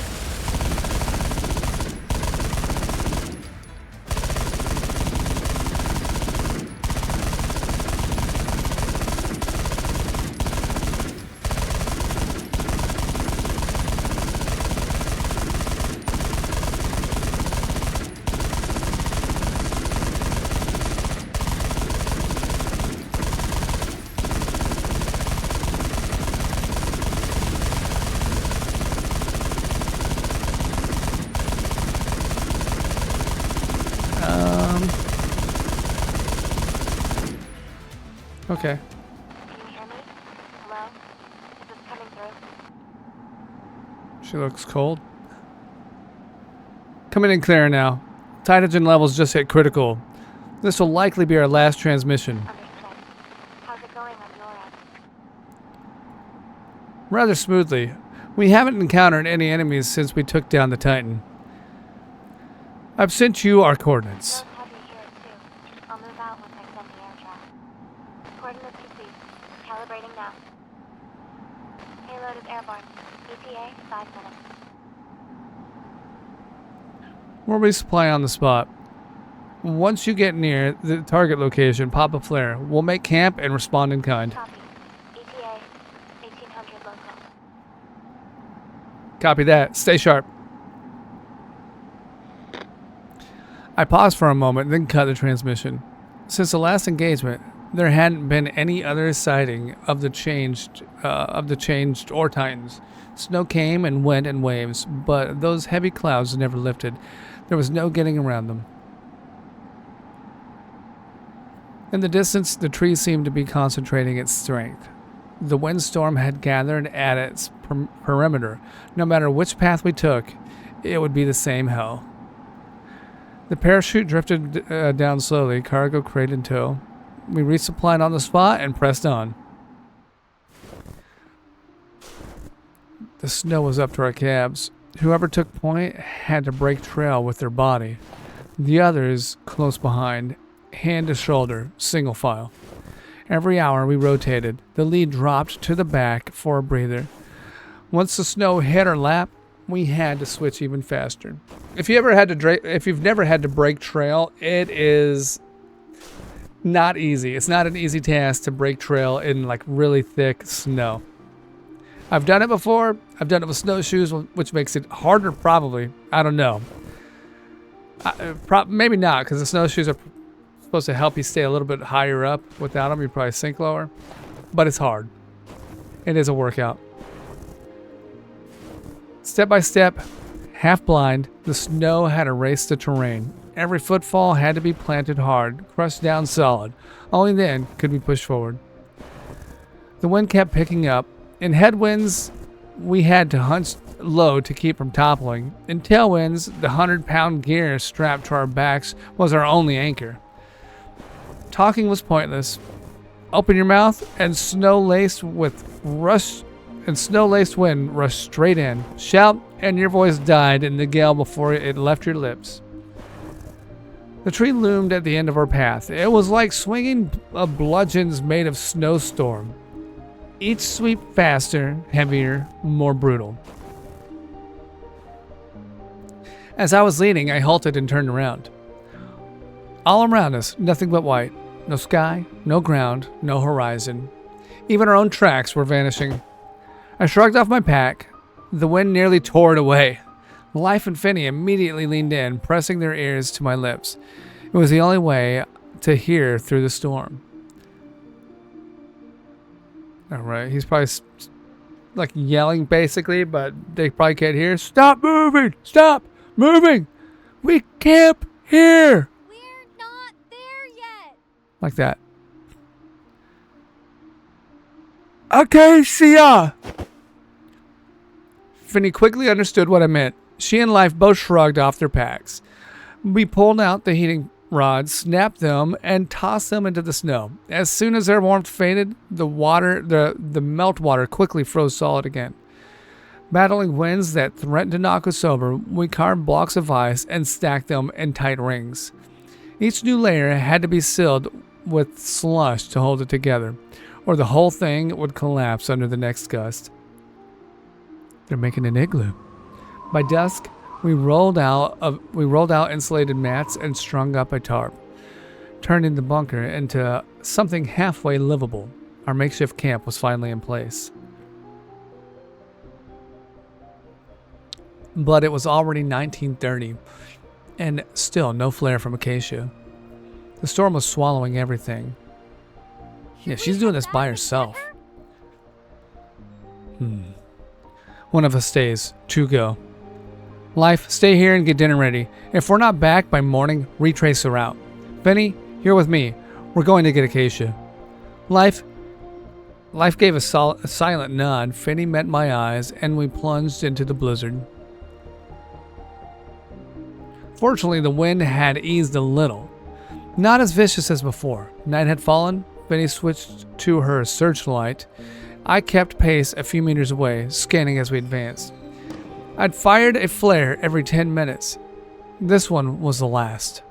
Okay. Can you hear me? Hello? Is this coming through? She looks cold. Coming in clear now. Titogen levels just hit critical. This will likely be our last transmission. Understood. How's it going on your end? Rather smoothly. We haven't encountered any enemies since we took down the Titan. I've sent you our coordinates. Flows heavy here too. I'll move out once I send the air trap. Coordinates received. Calibrating now. Payload is airborne. ETA 5 minutes. We'll resupply on the spot. Once you get near the target location, pop a flare. We'll make camp and respond in kind. Copy. ETA 1800 local. Copy that. Stay sharp. I paused for a moment, then cut the transmission. Since the last engagement, there hadn't been any other sighting of the changed or Titans. Snow came and went in waves, but those heavy clouds never lifted. There was no getting around them. In the distance, the trees seemed to be concentrating its strength. The windstorm had gathered at its perimeter. No matter which path we took, it would be the same hell. The parachute drifted down slowly, cargo crate in tow. We resupplied on the spot and pressed on. The snow was up to our calves. Whoever took point had to break trail with their body. The others, close behind, hand to shoulder, single file. Every hour we rotated. The lead dropped to the back for a breather. Once the snow hit our lap, we had to switch even faster. If you've never had to break trail, it is not easy. It's not an easy task to break trail in like really thick snow. I've done it before. I've done it with snowshoes, which makes it harder probably. I don't know. Maybe not, because the snowshoes are supposed to help you stay a little bit higher up. Without them, you probably sink lower. But it's hard. It is a workout. Step by step, half blind, the snow had erased the terrain. Every footfall had to be planted hard, crushed down solid. Only then could we push forward. The wind kept picking up. In headwinds, we had to hunch low to keep from toppling. In tailwinds, the 100-pound gear strapped to our backs was our only anchor. Talking was pointless. Open your mouth, and snow-laced wind rushed straight in. Shout, and your voice died in the gale before it left your lips. The tree loomed at the end of our path. It was like swinging bludgeons made of snowstorm. Each sweep faster, heavier, more brutal. As I was leaning, I halted and turned around. All around us, nothing but white. No sky, no ground, no horizon. Even our own tracks were vanishing. I shrugged off my pack. The wind nearly tore it away. Life and Finney immediately leaned in, pressing their ears to my lips. It was the only way to hear through the storm. Alright, he's probably like yelling basically, but they probably can't hear. Stop moving! Stop moving! We camp here! We're not there yet. Like that. Okay, see ya! Finney quickly understood what I meant. She and Life both shrugged off their packs. We pulled out the heating rods, snapped them, and tossed them into the snow. As soon as their warmth faded, the meltwater quickly froze solid again. Battling winds that threatened to knock us over, we carved blocks of ice and stacked them in tight rings. Each new layer had to be sealed with slush to hold it together, or the whole thing would collapse under the next gust. They're making an igloo. By dusk, we rolled out insulated mats and strung up a tarp, turning the bunker into something halfway livable. Our makeshift camp was finally in place. But it was already 1930, and still no flare from Acacia. The storm was swallowing everything. Yeah, she's doing this by herself. One of us stays. Two go. Life, stay here and get dinner ready. If we're not back by morning, retrace the route. Finney, you're with me. We're going to get Acacia. Life gave a silent nod. Finney met my eyes, and we plunged into the blizzard. Fortunately, the wind had eased a little. Not as vicious as before. Night had fallen. Finney switched to her searchlight. I kept pace a few meters away, scanning as we advanced. I'd fired a flare every 10 minutes. This one was the last.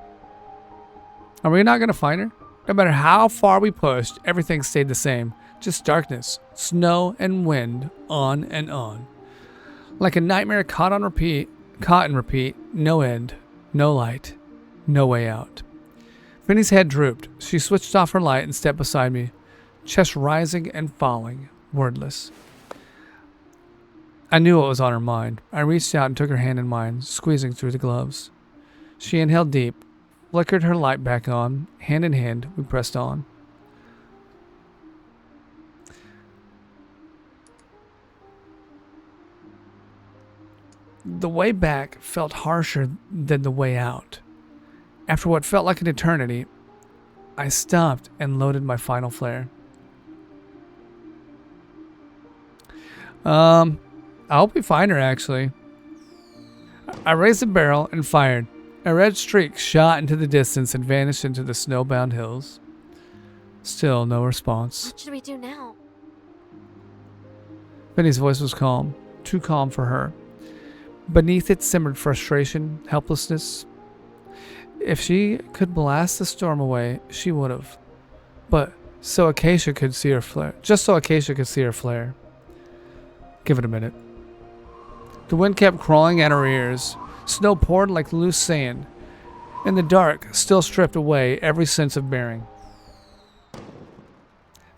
Are we not going to find her? No matter how far we pushed, everything stayed the same. Just darkness, snow, and wind, on and on. Like a nightmare caught and repeat, no end, no light, no way out. Finney's head drooped. She switched off her light and stepped beside me, chest rising and falling, wordless. I knew what was on her mind. I reached out and took her hand in mine, squeezing through the gloves. She inhaled deep, flickered her light back on. Hand in hand, we pressed on. The way back felt harsher than the way out. After what felt like an eternity, I stopped and loaded my final flare. I hope we find her, actually. I raised the barrel and fired. A red streak shot into the distance and vanished into the snowbound hills. Still no response. What should we do now? Finney's voice was calm, too calm for her. Beneath it simmered frustration, helplessness. If she could blast the storm away, she would have. But so Acacia could see her flare. Just so Acacia could see her flare. Give it a minute. The wind kept crawling at her ears. Snow poured like loose sand. In the dark, still stripped away every sense of bearing.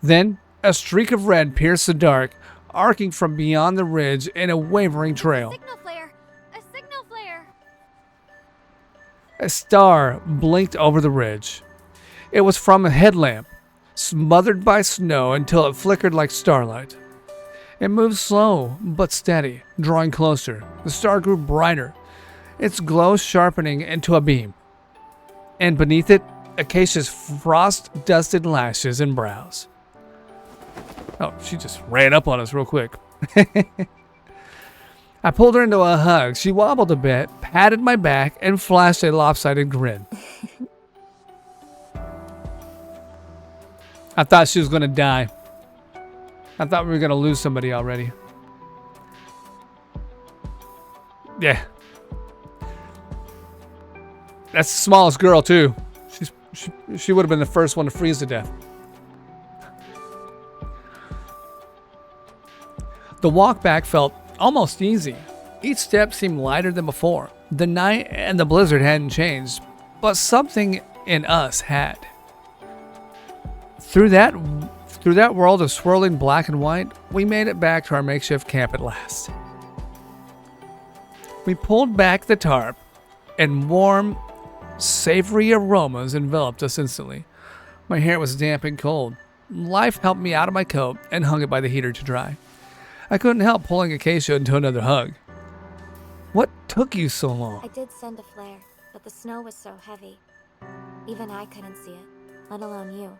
Then, a streak of red pierced the dark, arcing from beyond the ridge in a wavering trail. Signal flare! A signal flare! A star blinked over the ridge. It was from a headlamp, smothered by snow until it flickered like starlight. It moved slow but steady, drawing closer. The star grew brighter, its glow sharpening into a beam. And beneath it, Acacia's frost-dusted lashes and brows. Oh, she just ran up on us real quick. I pulled her into a hug. She wobbled a bit, patted my back, and flashed a lopsided grin. I thought she was going to die. I thought we were going to lose somebody already. Yeah. That's the smallest girl, too. She would have been the first one to freeze to death. The walk back felt almost easy. Each step seemed lighter than before. The night and the blizzard hadn't changed, but something in us had. Through that world of swirling black and white, we made it back to our makeshift camp at last. We pulled back the tarp, and warm, savory aromas enveloped us instantly. My hair was damp and cold. Life helped me out of my coat and hung it by the heater to dry. I couldn't help pulling Acacia into another hug. What took you so long? I did send a flare, but the snow was so heavy. Even I couldn't see it, let alone you.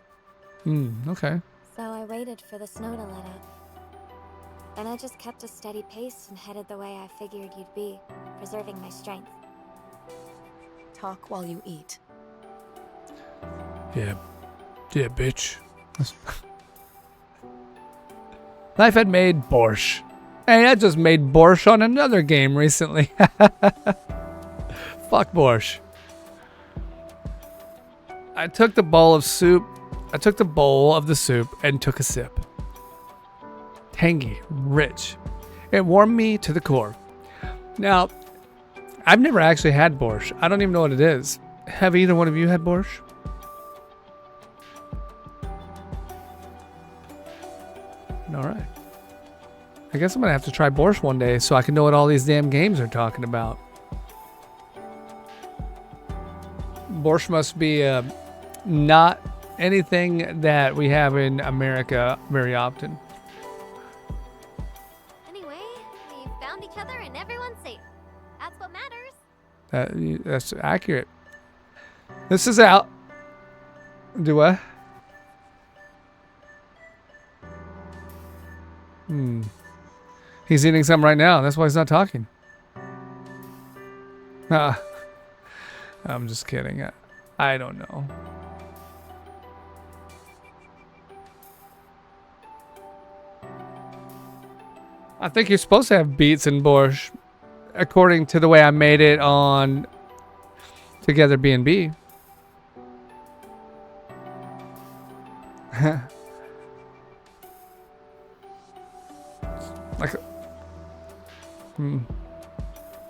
Okay. So I waited for the snow to let up. Then I just kept a steady pace and headed the way I figured you'd be, preserving my strength. Talk while you eat. Yeah, bitch. Life had made borscht. Hey, I just made borscht on another game recently. Fuck borscht. I took the bowl of the soup and took a sip. Tangy, rich. It warmed me to the core. Now, I've never actually had borscht. I don't even know what it is. Have either one of you had borscht? All right. I guess I'm going to have to try borscht one day so I can know what all these damn games are talking about. Borscht must be not anything that we have in America very often. Anyway, we found each other and everyone's safe. That's what matters. That's accurate. This is out. Do what? He's eating something right now. That's why he's not talking. I'm just kidding. I don't know. I think you're supposed to have beets and borscht, according to the way I made it on Together B&B. Like,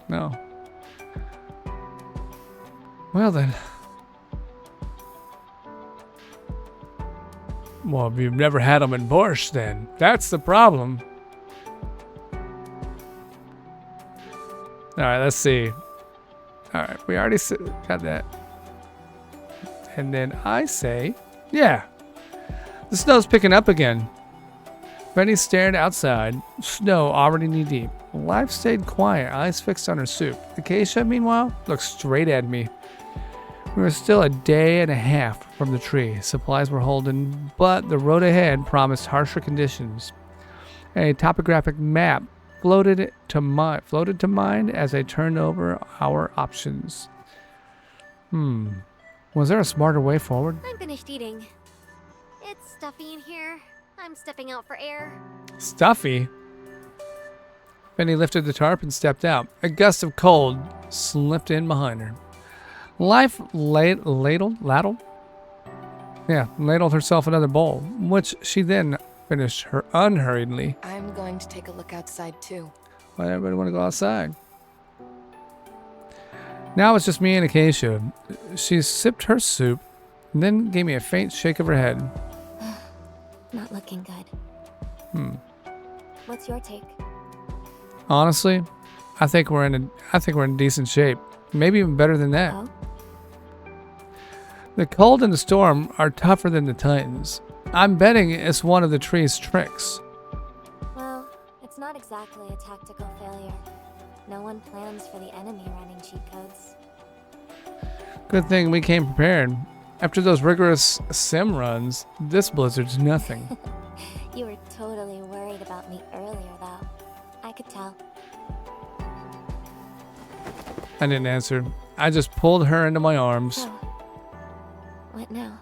no. Well then. Well, if you've never had them in borscht, then that's the problem. All right, let's see. All right, we already got that. And then I say, yeah. The snow's picking up again. Benny stared outside, snow already knee-deep. Life stayed quiet, eyes fixed on her soup. Acacia, meanwhile, looked straight at me. We were still a day and a half from the tree. Supplies were holding, but the road ahead promised harsher conditions. A topographic map floated to mind as I turned over our options. Was there a smarter way forward? I'm finished eating. It's stuffy in here. I'm stepping out for air. Stuffy? Benny lifted the tarp and stepped out. A gust of cold slipped in behind her. Life ladled herself another bowl, which she then finished her unhurriedly. I'm going to take a look outside too. Why everybody want to go outside? Now it's just me and Acacia. She sipped her soup, and then gave me a faint shake of her head. Not looking good. What's your take? Honestly, I think we're in decent shape. Maybe even better than that. Oh? The cold and the storm are tougher than the Titans. I'm betting it's one of the tree's tricks. Well, it's not exactly a tactical failure. No one plans for the enemy running cheat codes. Good thing we came prepared. After those rigorous sim runs, this blizzard's nothing. You were totally worried about me earlier, though. I could tell. I didn't answer. I just pulled her into my arms. So, what now?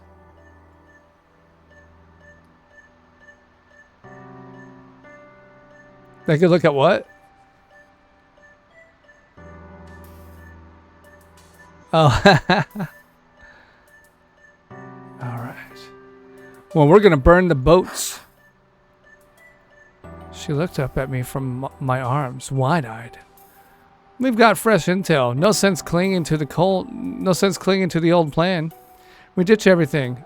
They could look at what? Oh. Alright. Well, we're gonna burn the boats. She looked up at me from my arms, wide-eyed. We've got fresh intel. No sense clinging to the old plan. We ditch everything.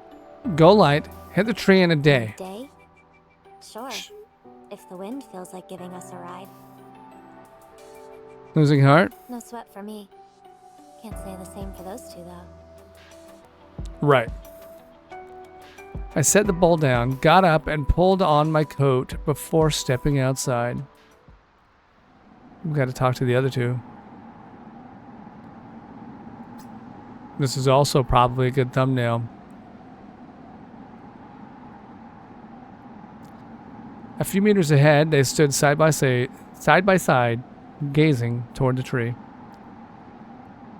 Go light, hit the tree in a day. Day? Sure. If the wind feels like giving us a ride. Losing heart? No sweat for me. Can't say the same for those two, though. Right. I set the bowl down, got up, and pulled on my coat before stepping outside. We've got to talk to the other two. This is also probably a good thumbnail. A few meters ahead, they stood side by side, gazing toward the tree.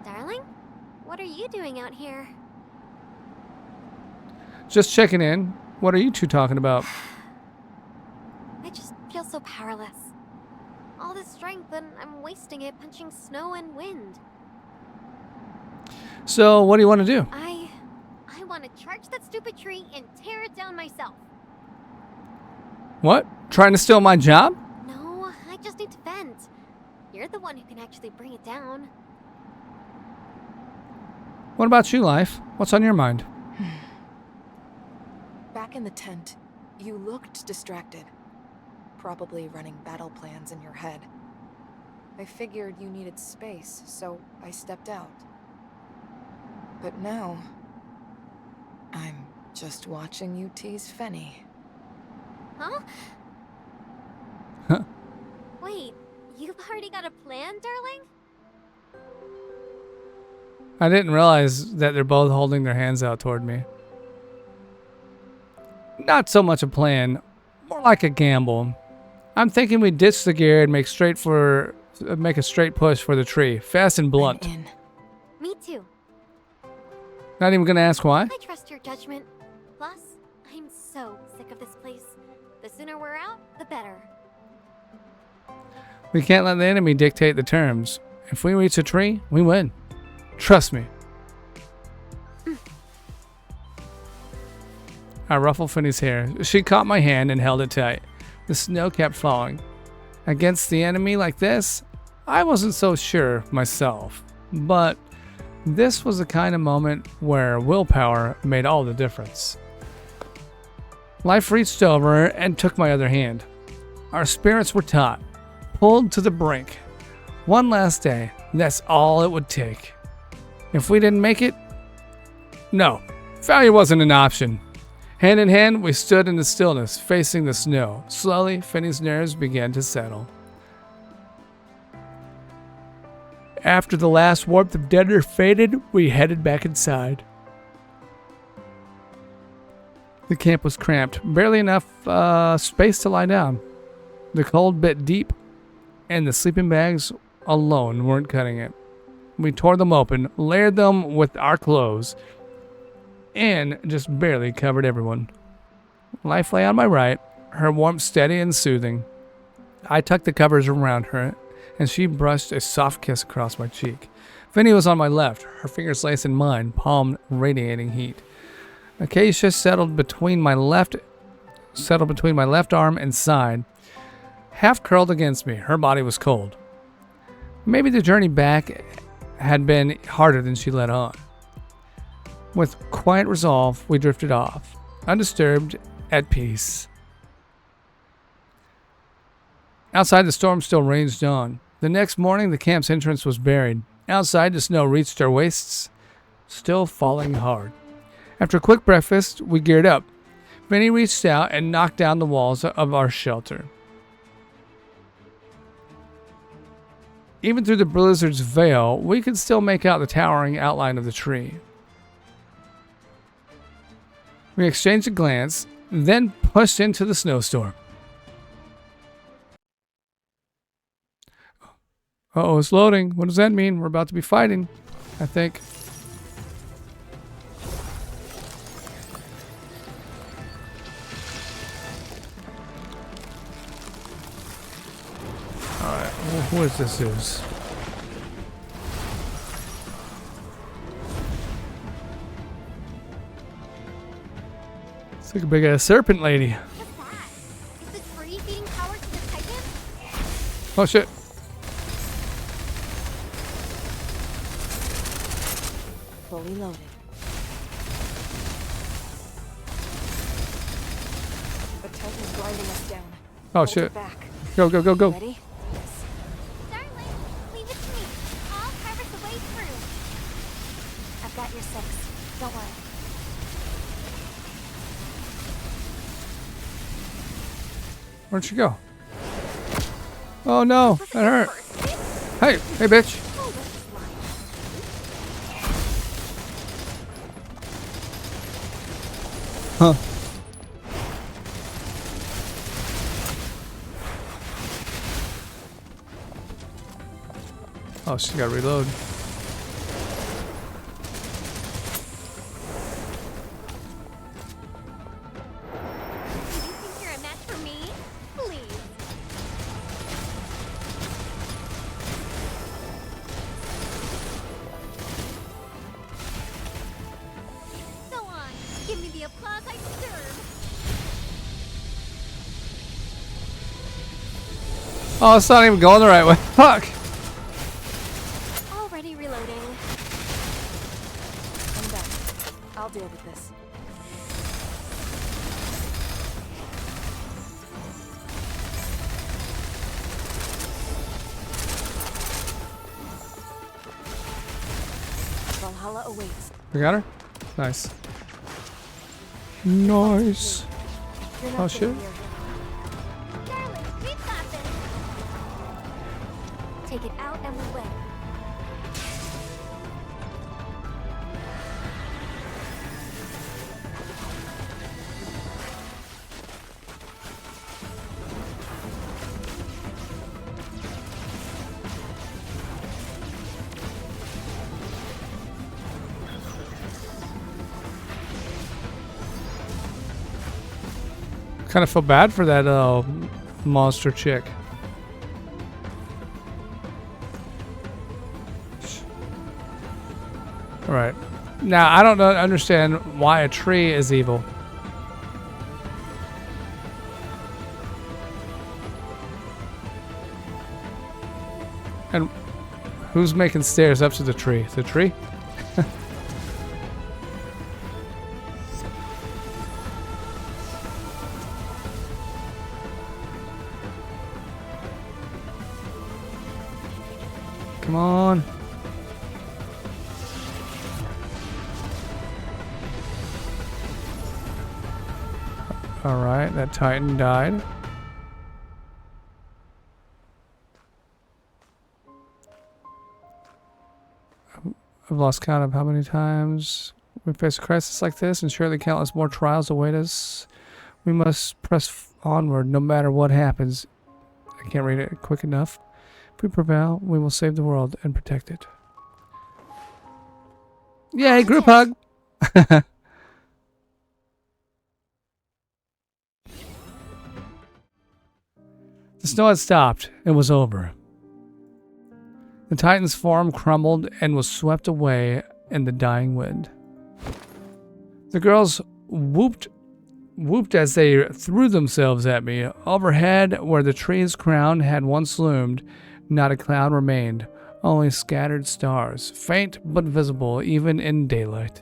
Darling? What are you doing out here? Just checking in. What are you two talking about? I just feel so powerless. All this strength and I'm wasting it punching snow and wind. So, what do you want to do? I want to charge that stupid tree and tear it down myself. What? Trying to steal my job? No, I just need to vent. You're the one who can actually bring it down. What about you, Life? What's on your mind? Back in the tent, you looked distracted. Probably running battle plans in your head. I figured you needed space, so I stepped out. But now, I'm just watching you tease Fenny. Huh? Huh? Wait, you've already got a plan, darling? I didn't realize that they're both holding their hands out toward me. Not so much a plan, more like a gamble. I'm thinking we ditch the gear and make a straight push for the tree. Fast and blunt. I'm in. Me too. Not even gonna ask why. I trust your judgment. Plus, I'm so sick of this place. The sooner we're out, the better. We can't let the enemy dictate the terms. If we reach a tree, we win. Trust me. I ruffled Finney's hair. She caught my hand and held it tight. The snow kept falling. Against the enemy like this, I wasn't so sure myself. But this was the kind of moment where willpower made all the difference. Life reached over and took my other hand. Our spirits were taut, pulled to the brink. One last day, that's all it would take. If we didn't make it, no, failure wasn't an option. Hand in hand, we stood in the stillness, facing the snow. Slowly, Finney's nerves began to settle. After the last warmth of dinner faded, we headed back inside. The camp was cramped, barely enough space to lie down. The cold bit deep, and the sleeping bags alone weren't cutting it. We tore them open, layered them with our clothes, and just barely covered everyone. Life lay on my right, her warmth steady and soothing. I tucked the covers around her, and she brushed a soft kiss across my cheek. Finney was on my left, her fingers laced in mine, palm radiating heat. Acacia settled between my left arm and side, half curled against me. Her body was cold. Maybe the journey back had been harder than she let on. With quiet resolve, we drifted off, undisturbed, at peace. Outside, the storm still raged on. The next morning, the camp's entrance was buried. Outside, the snow reached our waists, still falling hard. After a quick breakfast, we geared up. Finney reached out and knocked down the walls of our shelter. Even through the blizzard's veil, we could still make out the towering outline of the tree. We exchanged a glance, then pushed into the snowstorm. Uh-oh, it's loading. What does that mean? We're about to be fighting, I think. Alright, who is this is? It's like a big ass serpent lady. What's that? Is the tree feeding power to the Titan? Oh shit. Fully loaded. The Titan's grinding us down. Oh Hold shit. it back. Go, go, go, go. Ready? Yes. Darling, leave it to me. I'll carve the way through. I've got your six. Don't worry. Where'd she go? Oh no, that hurt. Hey, hey bitch. Oh, this is lying. Huh. Oh, she got to reload. Do you think you're a match for me? Please. Go on. Give me the applause I deserve. Oh, it's not even going the right way. Fuck. Already reloading. I'm done. I'll deal with this. Valhalla awaits. We got her? Nice. Nice. You're Oh, not shit. getting near him. Darling, we've got this. Take it out and we win. Kind of feel bad for that monster chick. All right. Now, I don't understand why a tree is evil. And who's making stairs up to the tree? The tree? Come on. Alright, that Titan died. I've lost count of how many times we face a crisis like this, and surely countless more trials await us. We must press onward no matter what happens. I can't read it quick enough. If we prevail, we will save the world and protect it. Yay, group hug! The snow had stopped. It was over. The Titan's form crumbled and was swept away in the dying wind. The girls whooped as they threw themselves at me. Overhead, where the tree's crown had once loomed, not a cloud remained, only scattered stars, faint but visible even in daylight.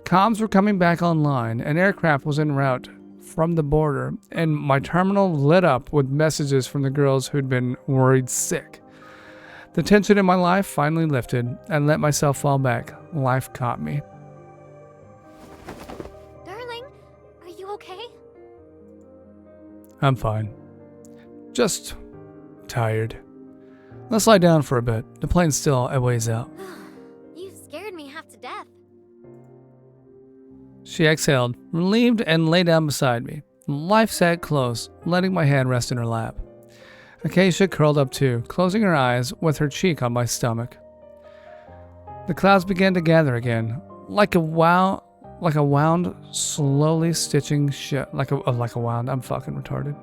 Comms were coming back online. An aircraft was en route from the border, and my terminal lit up with messages from the girls who'd been worried sick. The tension in my life finally lifted. I let myself fall back. Life caught me. Darling, are you okay? I'm fine. Just tired. Let's lie down for a bit. The plane's still a ways out. You scared me half to death. She exhaled, relieved, and lay down beside me. Life sat close, letting my hand rest in her lap. Acacia curled up too, closing her eyes with her cheek on my stomach. The clouds began to gather again, like a wound, slowly stitching shut. Like a wound. I'm fucking retarded.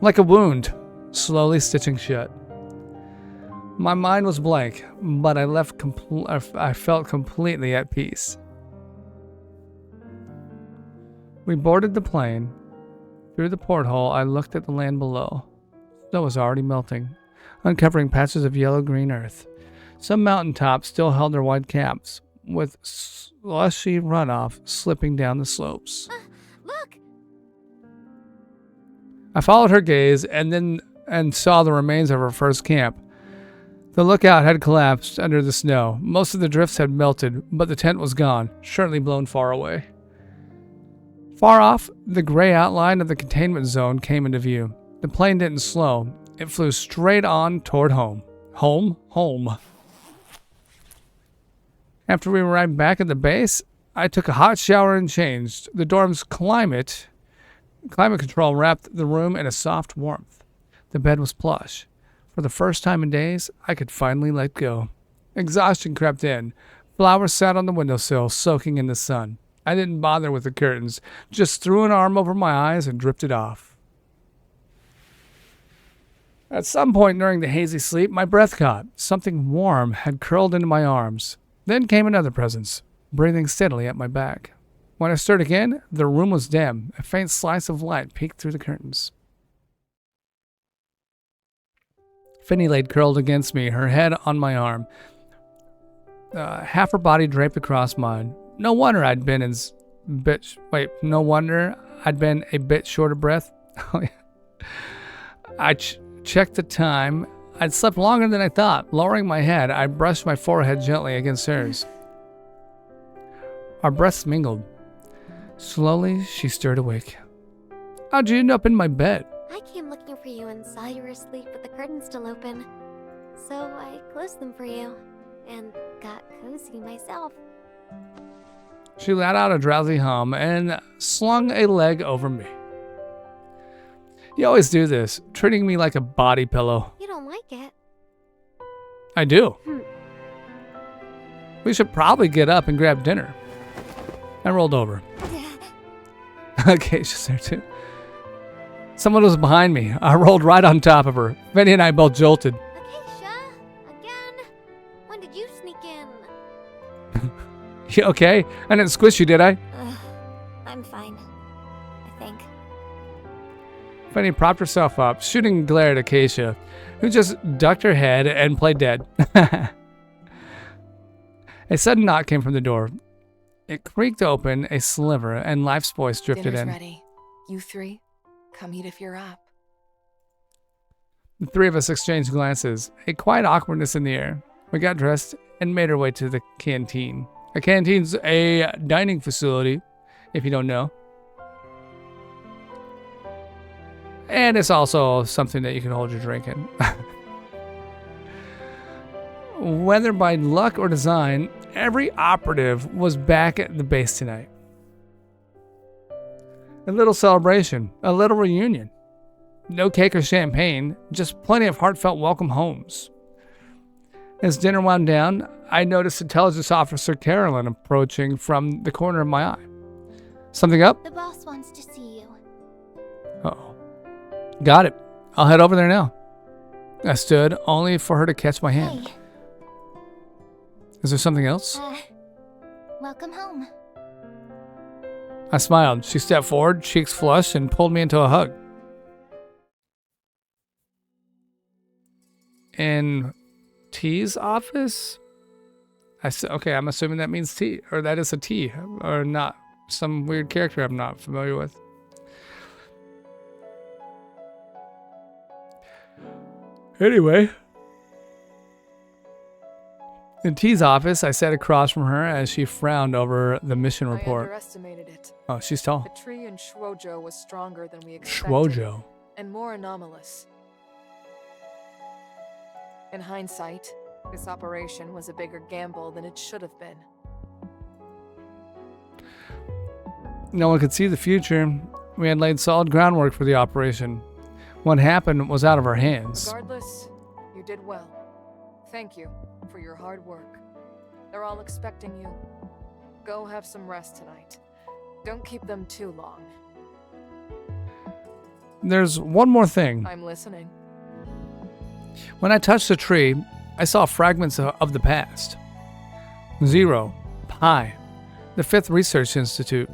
Like a wound, slowly stitching shut. My mind was blank, but I felt completely at peace. We boarded the plane. Through the porthole, I looked at the land below. Snow was already melting, uncovering patches of yellow-green earth. Some mountaintops still held their white caps, with slushy runoff slipping down the slopes. Look! I followed her gaze and saw the remains of her first camp. The lookout had collapsed under the snow. Most of the drifts had melted, but the tent was gone, surely blown far away. Far off, the gray outline of the containment zone came into view. The plane didn't slow. It flew straight on toward home. Home. After we arrived back at the base, I took a hot shower and changed. The dorm's climate control wrapped the room in a soft warmth. The bed was plush. For the first time in days, I could finally let go. Exhaustion crept in. Flowers sat on the windowsill, soaking in the sun. I didn't bother with the curtains, just threw an arm over my eyes and drifted off. At some point during the hazy sleep, my breath caught. Something warm had curled into my arms. Then came another presence, breathing steadily at my back. When I stirred again, the room was dim. A faint slice of light peeked through the curtains. Finny laid curled against me, her head on my arm. Half her body draped across mine. No wonder I'd been a bit short of breath. I checked the time. I'd slept longer than I thought. Lowering my head, I brushed my forehead gently against hers. Our breaths mingled. Slowly, she stirred awake. How'd you end up in my bed? I came looking for you and saw you were asleep with the curtains still open. So I closed them for you and got cozy myself. She let out a drowsy hum and slung a leg over me. You always do this, treating me like a body pillow. You don't like it? I do. We should probably get up and grab dinner. I rolled over. Acacia's there too. Someone was behind me. I rolled right on top of her. Benny and I both jolted. Acacia? Again? When did you sneak in? You okay? I didn't squish you, did I? I'm fine. I think. Benny propped herself up, shooting glare at Acacia, who just ducked her head and played dead. A sudden knock came from the door. It creaked open a sliver, and Life's voice drifted Dinner's in. ready. You three, come eat if you're up. The three of us exchanged glances, a quiet awkwardness in the air. We got dressed and made our way to the canteen. A canteen's a dining facility, if you don't know. And it's also something that you can hold your drink in. Whether by luck or design, every operative was back at the base tonight. A little celebration, a little reunion. No cake or champagne, just plenty of heartfelt welcome homes. As dinner wound down, I noticed Intelligence Officer Carolyn approaching from the corner of my eye. Something up? The boss wants to see you. Uh-oh. Got it. I'll head over there now. I stood, only for her to catch my hand. Hey, Is there something else? welcome home. I smiled. She stepped forward, cheeks flushed, and pulled me into a hug. In T's office? I said, okay, I'm assuming that means T, or that is a T, or not. Some weird character I'm not familiar with. Anyway. In T's office, I sat across from her as she frowned over the mission I report. underestimated it. Oh, she's tall. The tree in Shuojo was stronger than we expected. Shuojo. And more anomalous. In hindsight, this operation was a bigger gamble than it should have been. No one could see the future. We had laid solid groundwork for the operation. What happened was out of our hands. Regardless, you did well. Thank you for your hard work. They're all expecting you. Go have some rest tonight. Don't keep them too long. There's one more thing. I'm listening. When I touched the tree, I saw fragments of the past. Zero, Pi, the 5th Research Institute,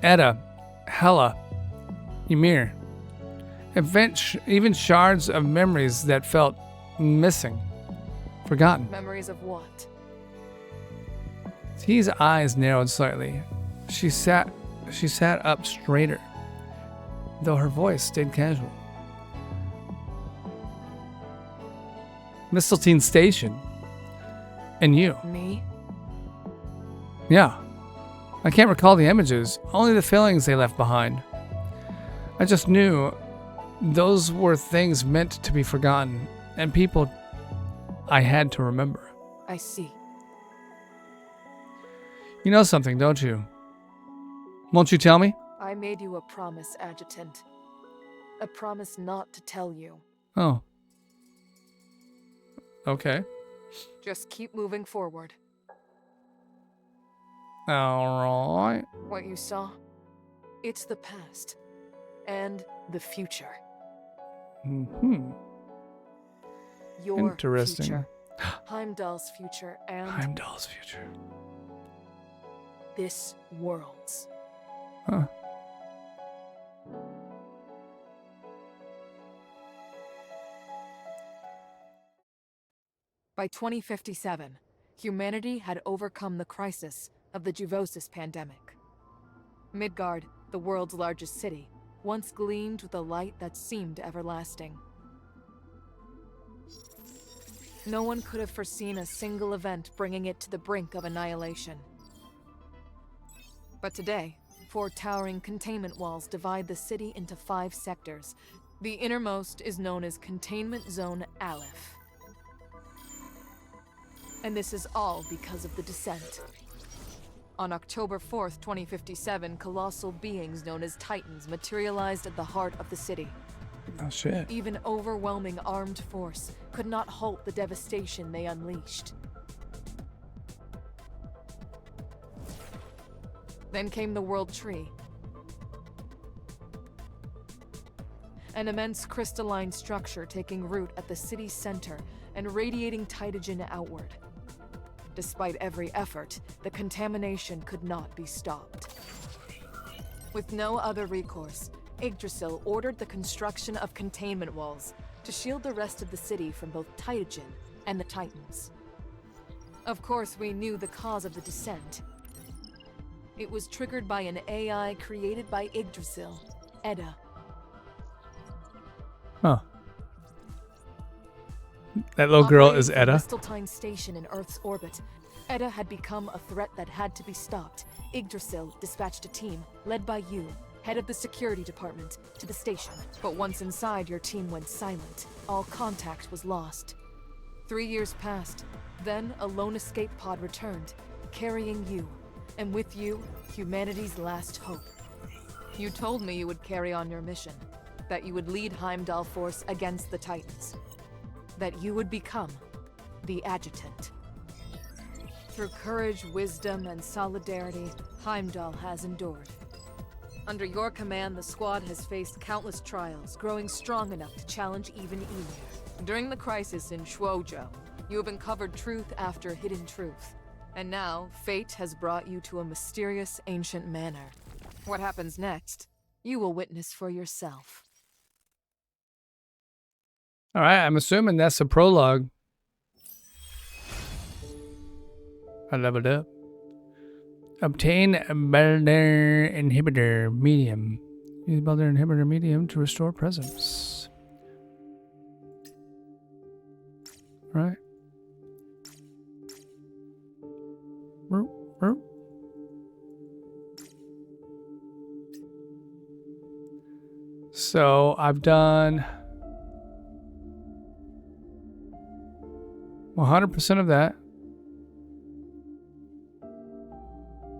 Etta, Hela, Ymir, even shards of memories that felt missing, forgotten. Memories of what? T's eyes narrowed slightly. She sat up straighter, though her voice stayed casual. Mistletoe Station. And you. Me? Yeah. I can't recall the images, only the feelings they left behind. I just knew those were things meant to be forgotten, and people I had to remember. I see. You know something, don't you? Won't you tell me? I made you a promise, Adjutant. A promise not to tell you. Oh. Okay. Just keep moving forward. Alright. What you saw, it's the past. And the future. Mm-hmm. Your Interesting. future. Heimdall's future and Heimdall's future. this world's. Huh. By 2057, humanity had overcome the crisis of the Juvosis pandemic. Midgard, the world's largest city, once gleamed with a light that seemed everlasting. No one could have foreseen a single event bringing it to the brink of annihilation. But today, 4 towering containment walls divide the city into 5 sectors. The innermost is known as Containment Zone Aleph. And this is all because of the Descent. On October 4th, 2057, colossal beings known as Titans materialized at the heart of the city. Oh shit. Even overwhelming armed force could not halt the devastation they unleashed. Then came the World Tree, an immense crystalline structure taking root at the city's center and radiating Titagen outward. Despite every effort, the contamination could not be stopped. With no other recourse, Yggdrasil ordered the construction of containment walls to shield the rest of the city from both Titagen and the Titans. Of course, we knew the cause of the descent. It was triggered by an AI created by Yggdrasil, Edda. Huh. That little girl Operating is from Edda. Misteltein Station in Earth's orbit, Edda had become a threat that had to be stopped. Yggdrasil dispatched a team, led by you, head of the security department, to the station. But once inside, your team went silent. All contact was lost. 3 years passed. Then, a lone escape pod returned, carrying you. And with you, humanity's last hope. You told me you would carry on your mission. That you would lead Heimdall Force against the Titans. That you would become the Adjutant. Through courage, wisdom, and solidarity, Heimdall has endured. Under your command, the squad has faced countless trials, growing strong enough to challenge even Ymir. During the crisis in Shuojo, you have uncovered truth after hidden truth. And now, fate has brought you to a mysterious ancient manor. What happens next, you will witness for yourself. All right, I'm assuming that's a prologue. I leveled up. Obtain a Balder Inhibitor Medium. Use Balder Inhibitor Medium to restore presence. All right. So I've done 100% of that.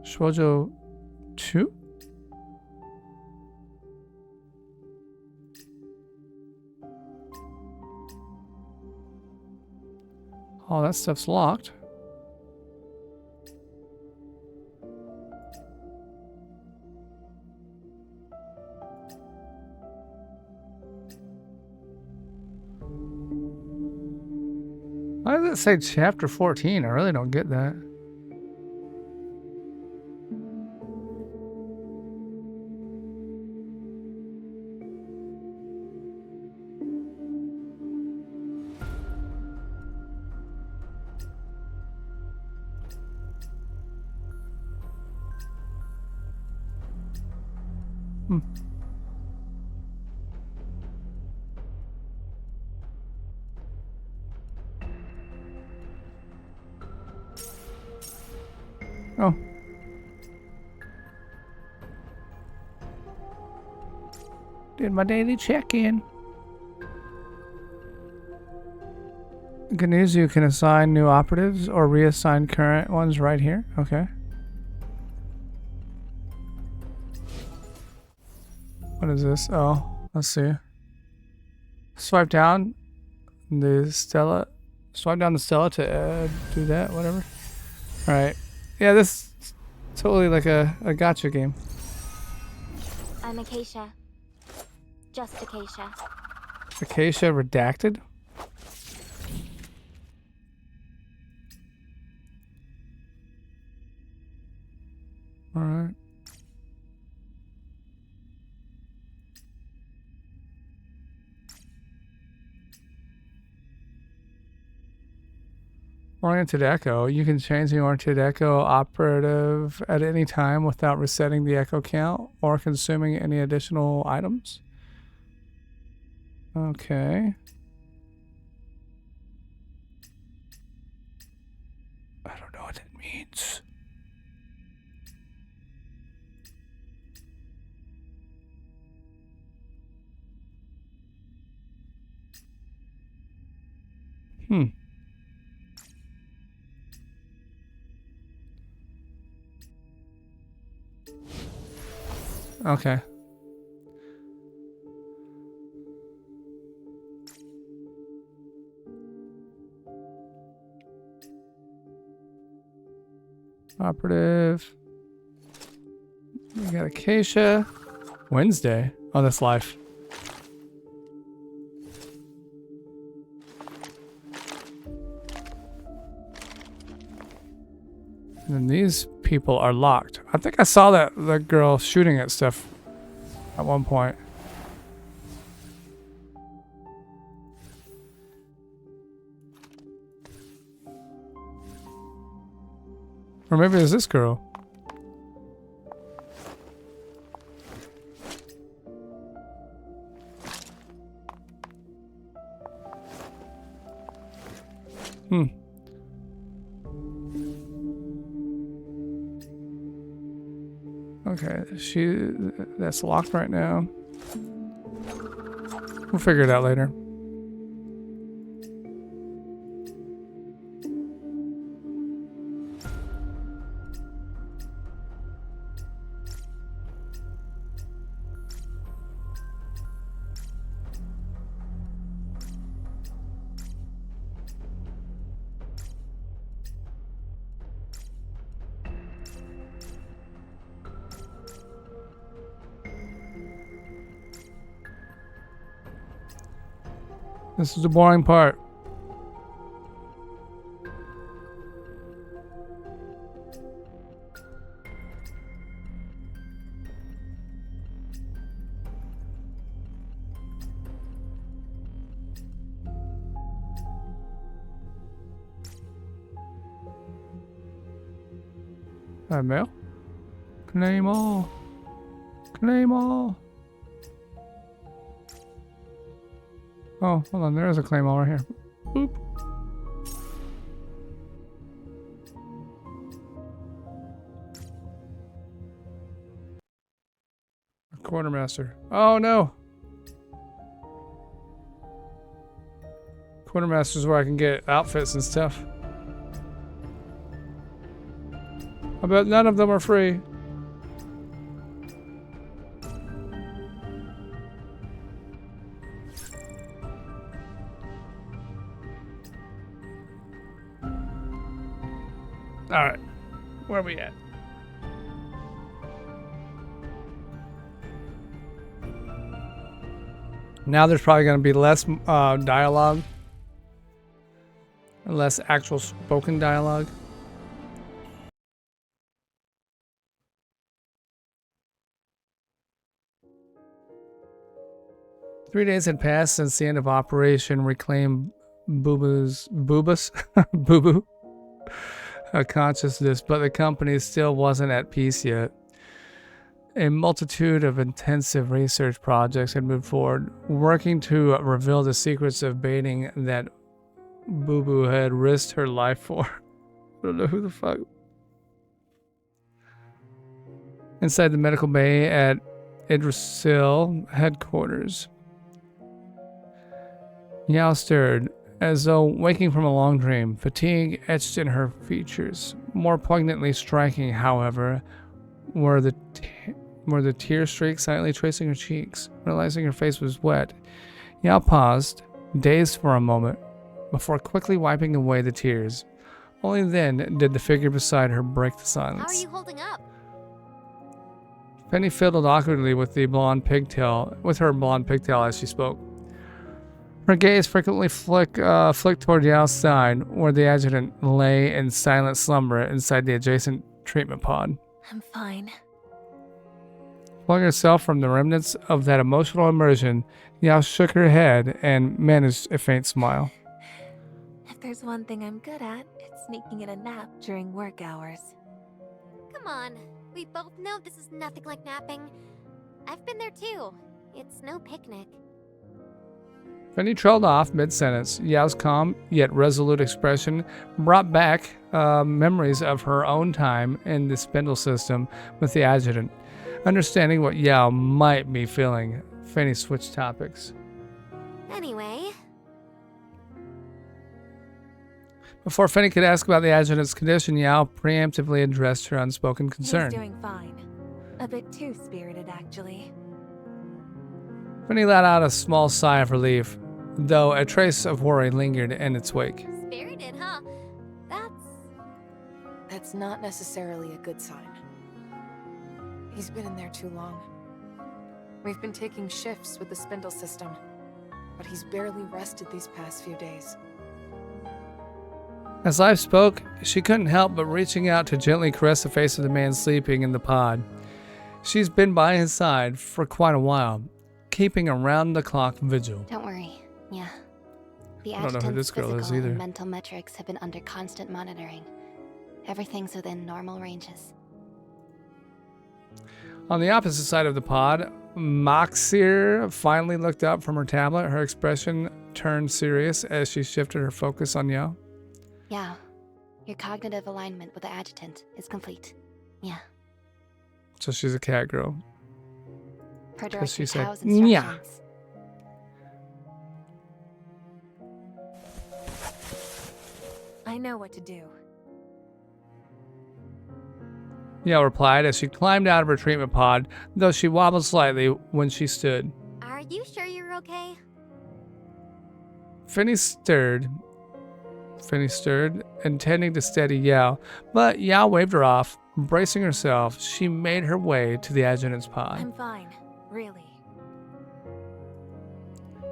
Shuojo 2? Oh, that stuff's locked. Why does it say chapter 14? I really don't get that. Oh. Did my daily check-in. Gnuzu can assign new operatives or reassign current ones right here. Okay. What is this? Oh, let's see. Swipe down the Stella. Swipe down the Stella to do that, whatever. Alright. Yeah, this is totally like a gacha game. I'm Acacia. Just Acacia. Acacia redacted? Alright. Oriented Echo. You can change the Oriented Echo operative at any time without resetting the echo count or consuming any additional items. Okay. I don't know what that means. Okay. Operative. We got Acacia. Wednesday. Oh, that's life. And these people are locked. I think I saw that girl shooting at stuff at one point. Or maybe it's this girl. Okay, that's locked right now. We'll figure it out later. This is the boring part. Mail? Claim all. Claim all. Oh, hold on. There is a claim all right here. Boop. A quartermaster. Oh no. Quartermaster's where I can get outfits and stuff. I bet none of them are free. Alright, where are we at? Now there's probably going to be less dialogue. Less actual spoken dialogue. Three days had passed since the end of Operation Reclaim Boo-Boo consciousness, but the company still wasn't at peace yet. A multitude of intensive research projects had moved forward, working to reveal the secrets of baiting that Boo-Boo had risked her life for. I don't know who the fuck. Inside the medical bay at Idrisil headquarters, Yao stirred, as though waking from a long dream. Fatigue etched in her features. More poignantly striking, however, were the tear streaks silently tracing her cheeks. Realizing her face was wet, Yao paused, dazed for a moment, before quickly wiping away the tears. Only then did the figure beside her break the silence. How are you holding up? Penny fiddled awkwardly with her blonde pigtail as she spoke. Her gaze frequently flicked toward the outside, where the adjutant lay in silent slumber inside the adjacent treatment pod. I'm fine. Pulling herself from the remnants of that emotional immersion, Yao shook her head and managed a faint smile. If there's one thing I'm good at, it's sneaking in a nap during work hours. Come on, we both know this is nothing like napping. I've been there too. It's no picnic. Penny trailed off mid-sentence. Yao's calm yet resolute expression brought back memories of her own time in the spindle system with the adjutant. Understanding what Yao might be feeling, Fanny switched topics. Anyway. Before Fanny could ask about the adjutant's condition, Yao preemptively addressed her unspoken concern. He's doing fine. A bit too spirited, actually. Fanny let out a small sigh of relief, though a trace of worry lingered in its wake. Spirited, huh? That's not necessarily a good sign. He's been in there too long. We've been taking shifts with the spindle system, but he's barely rested these past few days. As Life spoke, she couldn't help but reaching out to gently caress the face of the man sleeping in the pod. She's been by his side for quite a while, keeping a round-the-clock vigil. Don't worry. Yeah. The I don't know who adjutant's this girl is physical either. and mental metrics have been under constant monitoring. Everything's within normal ranges. On the opposite side of the pod, Moxir finally looked up from her tablet. Her expression turned serious as she shifted her focus on Yao. Yeah. Your cognitive alignment with the adjutant is complete. Yeah. So she's a cat girl. Per Because she Director said, Tao's "Nya." instructions. I know what to do. Yao replied as she climbed out of her treatment pod, though she wobbled slightly when she stood. Are you sure you're okay? Finney stirred, intending to steady Yao, but Yao waved her off. Bracing herself, she made her way to the adjutant's pod. I'm fine. Really.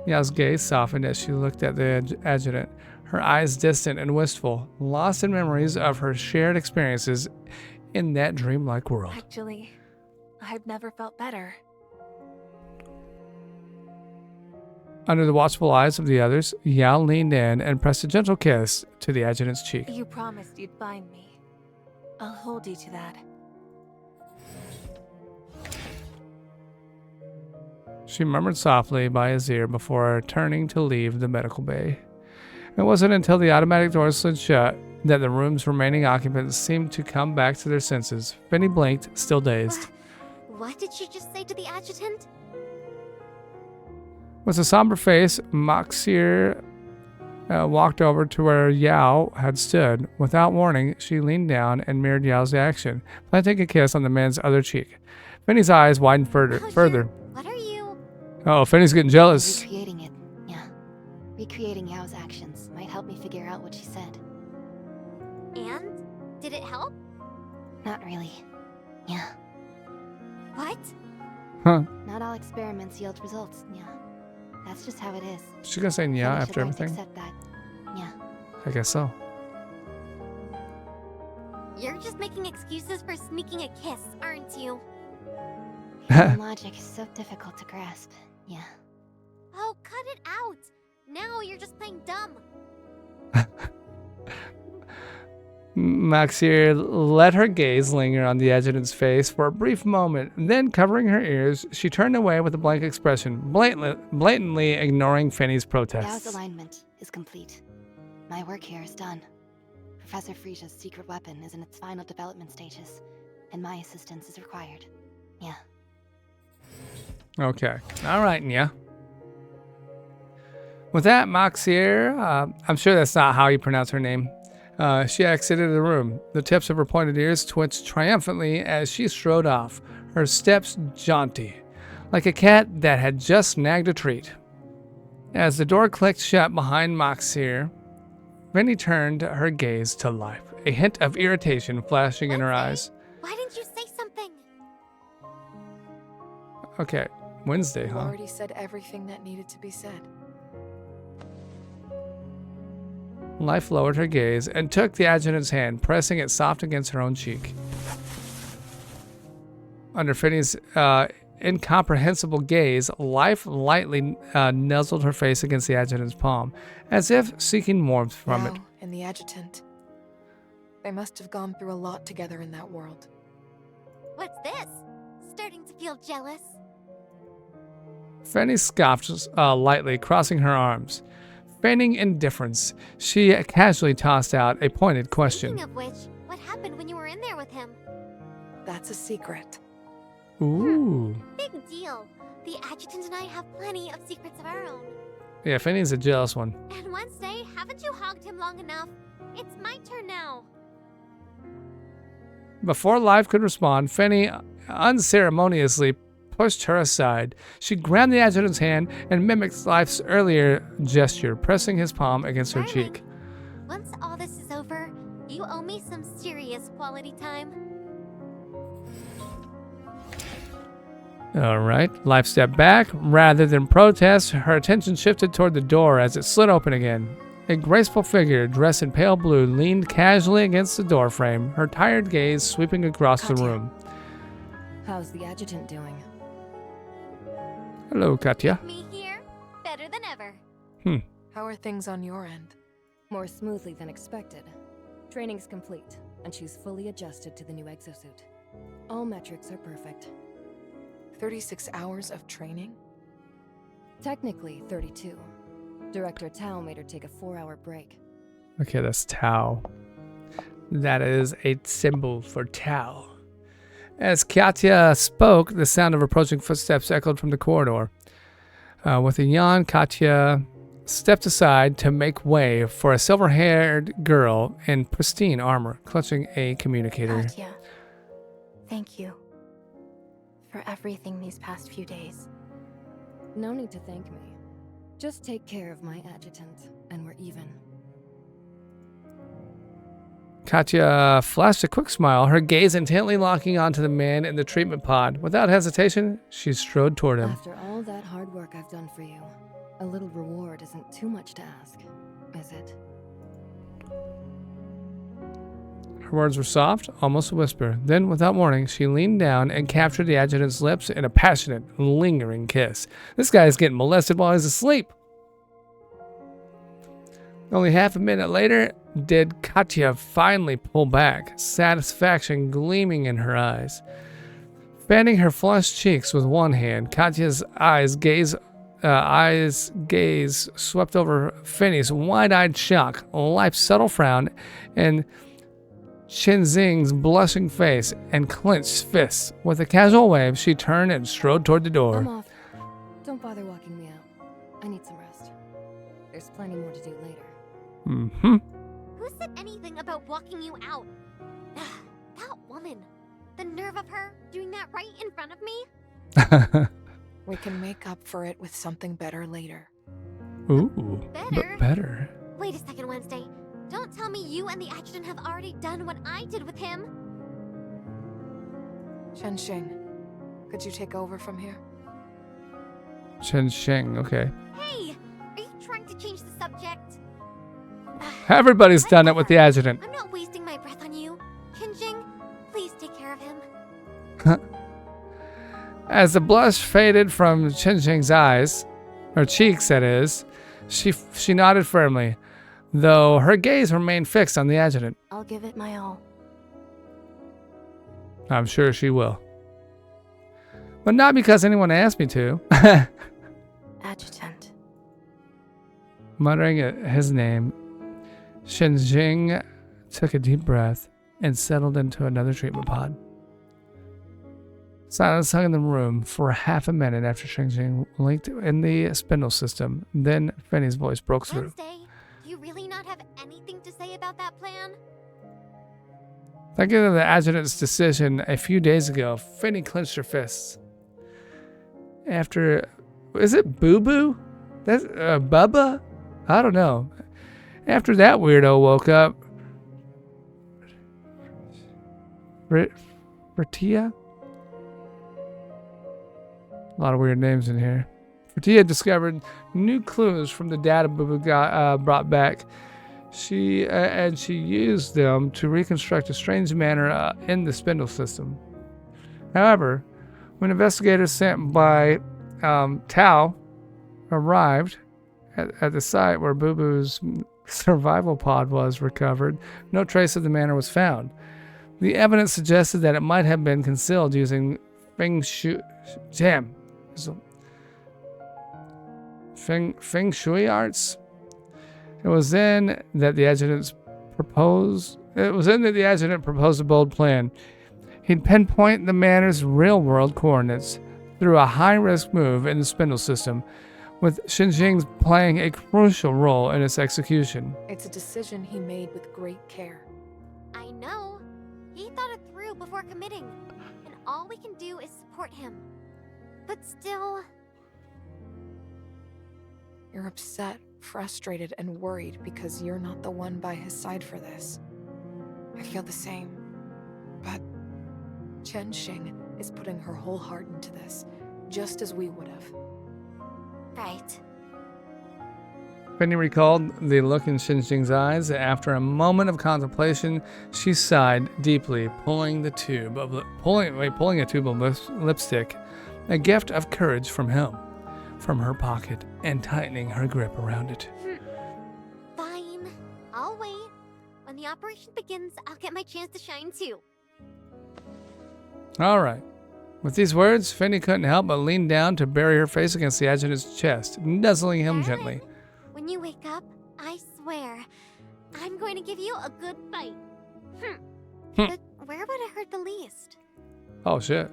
Yao's gaze softened as she looked at the adjutant, her eyes distant and wistful, lost in memories of her shared experiences in that dreamlike world. Actually, I've never felt better. Under the watchful eyes of the others, Yao leaned in and pressed a gentle kiss to the adjutant's cheek. You promised you'd find me. I'll hold you to that. She murmured softly by his ear before turning to leave the medical bay. It wasn't until the automatic doors slid shut that the room's remaining occupants seemed to come back to their senses. Finney blinked, still dazed. What did you just say to the adjutant? With a somber face, Moxir walked over to where Yao had stood. Without warning, she leaned down and mirrored Yao's action, planting a kiss on the man's other cheek. Finney's eyes widened further. What are you? Oh, Finney's getting jealous. Recreating it. Yeah. Recreating Yao's actions might help me figure out what she said. And? Did it help? Not really. Yeah. What? Huh. Not all experiments yield results. Yeah. That's just how it is. She's gonna say yeah Finny should after learn to everything? accept that. Yeah. I guess so. You're just making excuses for sneaking a kiss, aren't you? Human logic is so difficult to grasp. Yeah. Oh, cut it out! Now you're just playing dumb. Moxir let her gaze linger on the adjutant's face for a brief moment. Then, covering her ears, she turned away with a blank expression, blatantly ignoring Finney's Yao's protests. alignment is complete. My work here is done. Professor Frisia's secret weapon is in its final development stages, and my assistance is required. Yeah. Okay. All right, Nya. With that, Moxir, I'm sure that's not how you pronounce her name. She exited the room. The tips of her pointed ears twitched triumphantly as she strode off, her steps jaunty, like a cat that had just snagged a treat. As the door clicked shut behind Moxir, Finney turned her gaze to Life, a hint of irritation flashing in her eyes. Why didn't you say something? Okay, Wednesday, You huh? already said everything that needed to be said. Life lowered her gaze and took the adjutant's hand, pressing it soft against her own cheek. Under Finney's incomprehensible gaze, Life lightly nuzzled her face against the adjutant's palm, as if seeking warmth from it. Yao and the adjutant. They must have gone through a lot together in that world. What's this? Starting to feel jealous. Finney scoffed lightly, crossing her arms. Feigning indifference, she casually tossed out a pointed question. Speaking of which, what happened when you were in there with him? That's a secret. Ooh. Big deal. The adjutant and I have plenty of secrets of our own. Yeah, Finney's a jealous one. And Wednesday, haven't you hogged him long enough? It's my turn now. Before Life could respond, Finney unceremoniously pushed her aside. She grabbed the adjutant's hand and mimicked Life's earlier gesture, pressing his palm against her Darling, cheek. Once all this is over, you owe me some serious quality time. All right. Life stepped back. Rather than protest, her attention shifted toward the door as it slid open again. A graceful figure dressed in pale blue leaned casually against the doorframe, her tired gaze sweeping across the Katya. room. How's the adjutant doing? Hello, Katya. Me here? Better than ever. How are things on your end? More smoothly than expected. Training's complete, and she's fully adjusted to the new exosuit. All metrics are perfect. 36 hours of training? Technically, 32. Director Tao made her take a 4-hour break. Okay, that's Tao. That is a symbol for Tao. As Katya spoke, the sound of approaching footsteps echoed from the corridor. With a yawn, Katya stepped aside to make way for a silver-haired girl in pristine armor, clutching a communicator. Katya, thank you for everything these past few days. No need to thank me. Just take care of my adjutant, and we're even. Katya flashed a quick smile, her gaze intently locking onto the man in the treatment pod. Without hesitation, she strode toward him. After all that hard work I've done for you, a little reward isn't too much to ask, is it? Her words were soft, almost a whisper. Then, without warning, she leaned down and captured the adjutant's lips in a passionate, lingering kiss. This guy is getting molested while he's asleep. Only half a minute later, did Katya finally pull back, satisfaction gleaming in her eyes. Fanning her flushed cheeks with one hand, Katya's gaze swept over Finney's wide-eyed shock, Life's subtle frown, and Shenzing's blushing face and clenched fists. With a casual wave, she turned and strode toward the door. I'm off. Don't bother walking me out. I need some rest. There's plenty more to do later. Mm-hmm. Who said anything about walking you out? That woman. The nerve of her doing that right in front of me? We can make up for it with something better later. Ooh, Better? better. Wait a second, Wednesday. Don't tell me you and the adjutant have already done what I did with him. Chen Xing, could you take over from here? Chen Sheng, okay. Hey, are you trying to change the subject? Everybody's done it with the adjutant. I'm not wasting my breath on you. Qinjing, please take care of him. As the blush faded from Chen Sheng's eyes, or cheeks that is, she nodded firmly, though her gaze remained fixed on the adjutant. I'll give it my all. I'm sure she will. But not because anyone asked me to. Adjutant. Muttering his name, Shenzhing took a deep breath and settled into another treatment pod. Silence hung in the room for half a minute after Shenzhing linked in the spindle system. Then Fanny's voice broke through. Wednesday, do you really not have anything to say about that plan? Thinking of the adjutant's decision a few days ago, Fanny clenched her fists. After, is it Boo Boo? That's Bubba? I don't know. After that weirdo woke up, Fertia? A lot of weird names in here. Fertia discovered new clues from the data Boo Boo brought back. She used them to reconstruct a strange manner in the spindle system. However, when investigators sent by Tao arrived at the site where Boo Boo's survival pod was recovered, no trace of the manor was found. The evidence suggested that it might have been concealed using feng shui arts. It was then that the adjutant proposed a bold plan. He'd pinpoint the manor's real-world coordinates through a high-risk move in the spindle system, with Shenzhing playing a crucial role in its execution. It's a decision he made with great care. I know. He thought it through before committing, and all we can do is support him. But still... You're upset, frustrated, and worried because you're not the one by his side for this. I feel the same. But Chen Xing is putting her whole heart into this, just as we would have. Right. Finny recalled the look in Xinjing's eyes. After a moment of contemplation, she sighed deeply, pulling a tube of lipstick, a gift of courage from him, from her pocket, and tightening her grip around it. Fine. I'll wait. When the operation begins, I'll get my chance to shine too. All right. With these words, Finny couldn't help but lean down to bury her face against the adjutant's chest, nuzzling him gently. When you wake up, I swear, I'm going to give you a good bite. But where would it hurt the least? Oh, shit.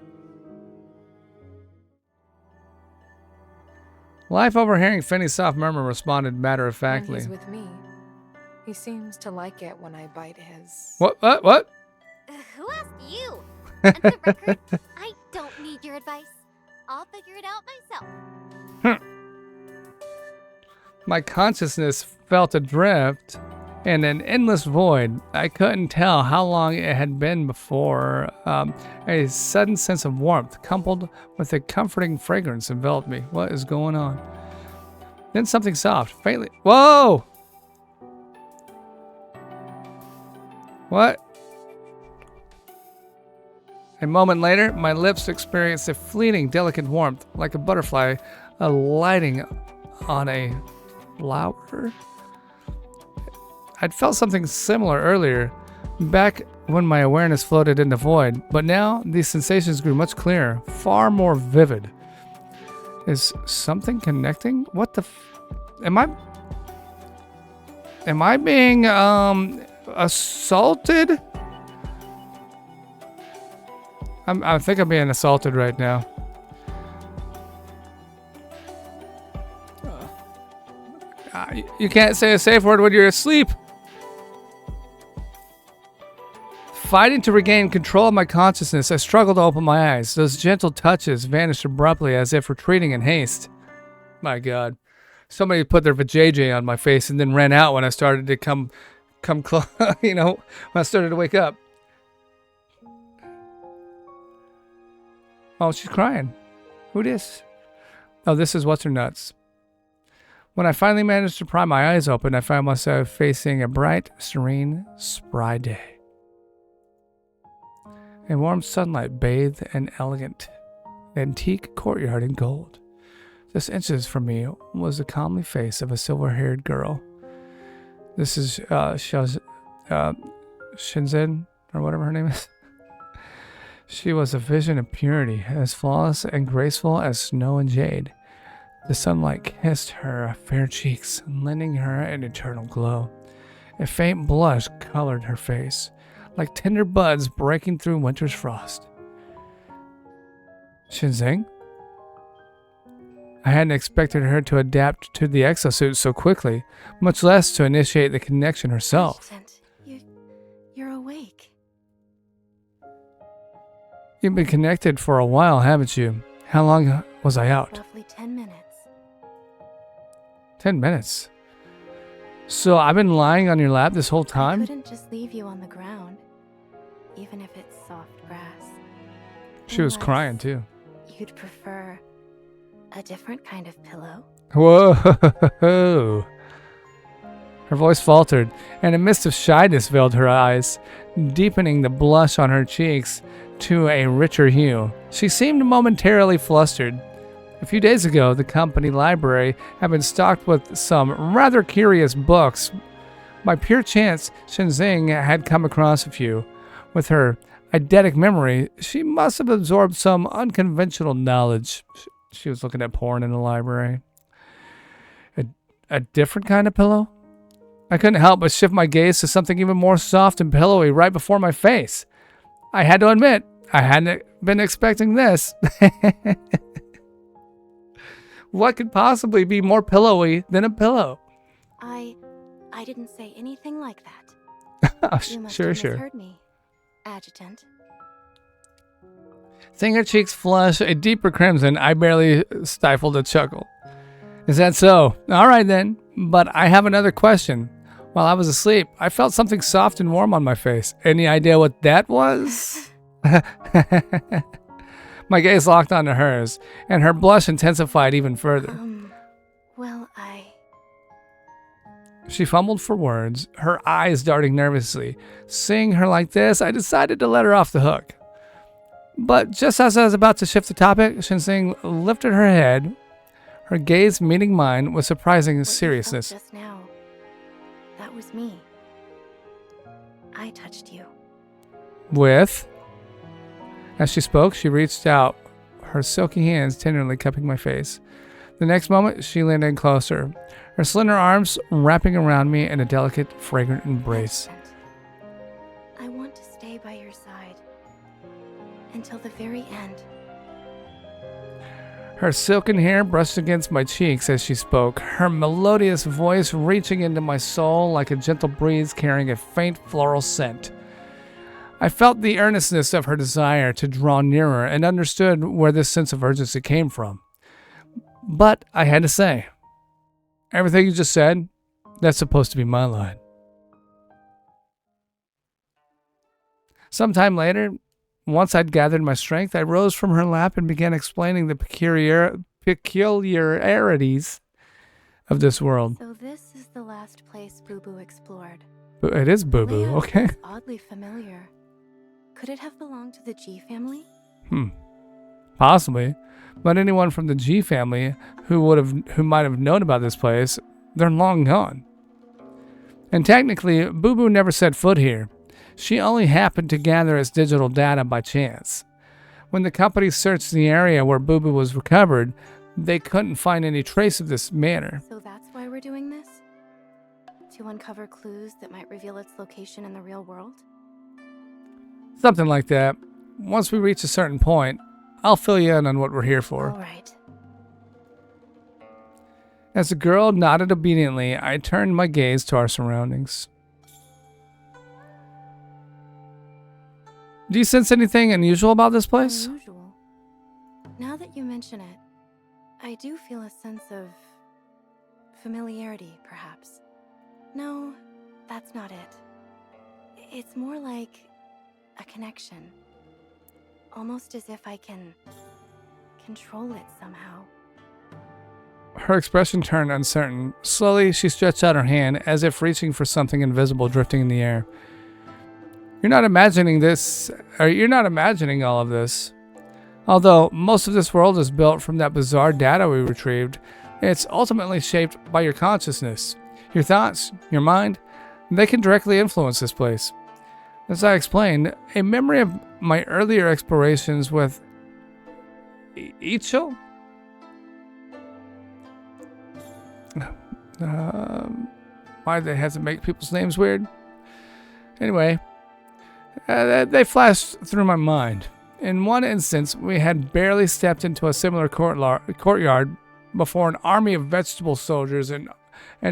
Life, overhearing Finny's soft murmur, responded When matter-of-factly. he's with me, he seems to like it when I bite his... What? Who asked you? And for the record, I don't need your advice. I'll figure it out myself. My consciousness felt adrift in an endless void. I couldn't tell how long it had been before a sudden sense of warmth, coupled with a comforting fragrance, enveloped me. What is going on? Then something soft, faintly. Whoa! What? A moment later, my lips experienced a fleeting, delicate warmth, like a butterfly alighting on a flower. I'd felt something similar earlier, back when my awareness floated in the void, but now these sensations grew much clearer, far more vivid. Is something connecting? What the am I being assaulted? I think I'm being assaulted right now. You can't say a safe word when you're asleep. Fighting to regain control of my consciousness, I struggled to open my eyes. Those gentle touches vanished abruptly as if retreating in haste. My God. Somebody put their vajayjay on my face and then ran out when I started to come close, when I started to wake up. Oh, she's crying. Who this? Oh, this is What's Her Nuts. When I finally managed to pry my eyes open, I found myself facing a bright, serene, spry day. A warm sunlight bathed an elegant, antique courtyard in gold. Just inches from me was the comely face of a silver-haired girl. This is Shenzhen, or whatever her name is. She was a vision of purity, as flawless and graceful as snow and jade. The sunlight kissed her fair cheeks, lending her an eternal glow. A faint blush colored her face, like tender buds breaking through winter's frost. Shenzhen? I hadn't expected her to adapt to the exosuit so quickly, much less to initiate the connection herself. You're awake. You've been connected for a while, haven't you? How long was I out? Roughly 10 minutes. 10 minutes. So I've been lying on your lap this whole I time? couldn't just leave you on the ground, even if it's soft grass. She was Unless crying too. You'd prefer a different kind of pillow? Whoa. Her voice faltered, and a mist of shyness veiled her eyes, deepening the blush on her cheeks to a richer hue. She seemed momentarily flustered. A few days ago, the company library had been stocked with some rather curious books. By pure chance, Shenzhen had come across a few. With her eidetic memory, she must have absorbed some unconventional knowledge. She was looking at porn in the library. A different kind of pillow? I couldn't help but shift my gaze to something even more soft and pillowy right before my face. I had to admit, I hadn't been expecting this. What could possibly be more pillowy than a pillow? I didn't say anything like that. Oh, You must sure. have misheard me, Adjutant. Seeing her cheeks flush a deeper crimson, I barely stifled a chuckle. Is that so? All right then, but I have another question. While I was asleep, I felt something soft and warm on my face. Any idea what that was? My gaze locked onto hers, and her blush intensified even further. Well, She fumbled for words, her eyes darting nervously. Seeing her like this, I decided to let her off the hook. But just as I was about to shift the topic, Shinsing lifted her head, her gaze meeting mine with surprising What you felt seriousness. just now, that was me. I touched you. With? As she spoke, she reached out, her silky hands tenderly cupping my face. The next moment, she leaned in closer, her slender arms wrapping around me in a delicate, fragrant embrace. Adjutant, I want to stay by your side until the very end. Her silken hair brushed against my cheeks as she spoke, her melodious voice reaching into my soul like a gentle breeze carrying a faint floral scent. I felt the earnestness of her desire to draw nearer and understood where this sense of urgency came from. But I had to say, everything you just said, that's supposed to be my line. Sometime later, once I'd gathered my strength, I rose from her lap and began explaining the peculiarities of this world. So this is the last place Boo Boo explored. It is Boo Boo, Layout okay? looks oddly familiar. Could it have belonged to the G family? Possibly. But anyone from the G family who might have known about this place, they're long gone. And technically, Boo Boo never set foot here. She only happened to gather its digital data by chance. When the company searched the area where Boo Boo was recovered, they couldn't find any trace of this manor. So that's why we're doing this? To uncover clues that might reveal its location in the real world? Something like that. Once we reach a certain point, I'll fill you in on what we're here for. All right. As the girl nodded obediently, I turned my gaze to our surroundings. Do you sense anything unusual about this place? Unusual. Now that you mention it, I do feel a sense of familiarity, perhaps. No, that's not it. It's more like a connection. Almost as if I can control it somehow. Her expression turned uncertain. Slowly, she stretched out her hand as if reaching for something invisible drifting in the air. You're not imagining this, or you're not imagining all of this. Although most of this world is built from that bizarre data we retrieved, it's ultimately shaped by your consciousness. Your thoughts, your mind, they can directly influence this place. As I explained, a memory of my earlier explorations with Ichil? Why do they have to make people's names weird? Anyway, they flashed through my mind. In one instance, we had barely stepped into a similar courtyard before an army of vegetable soldiers and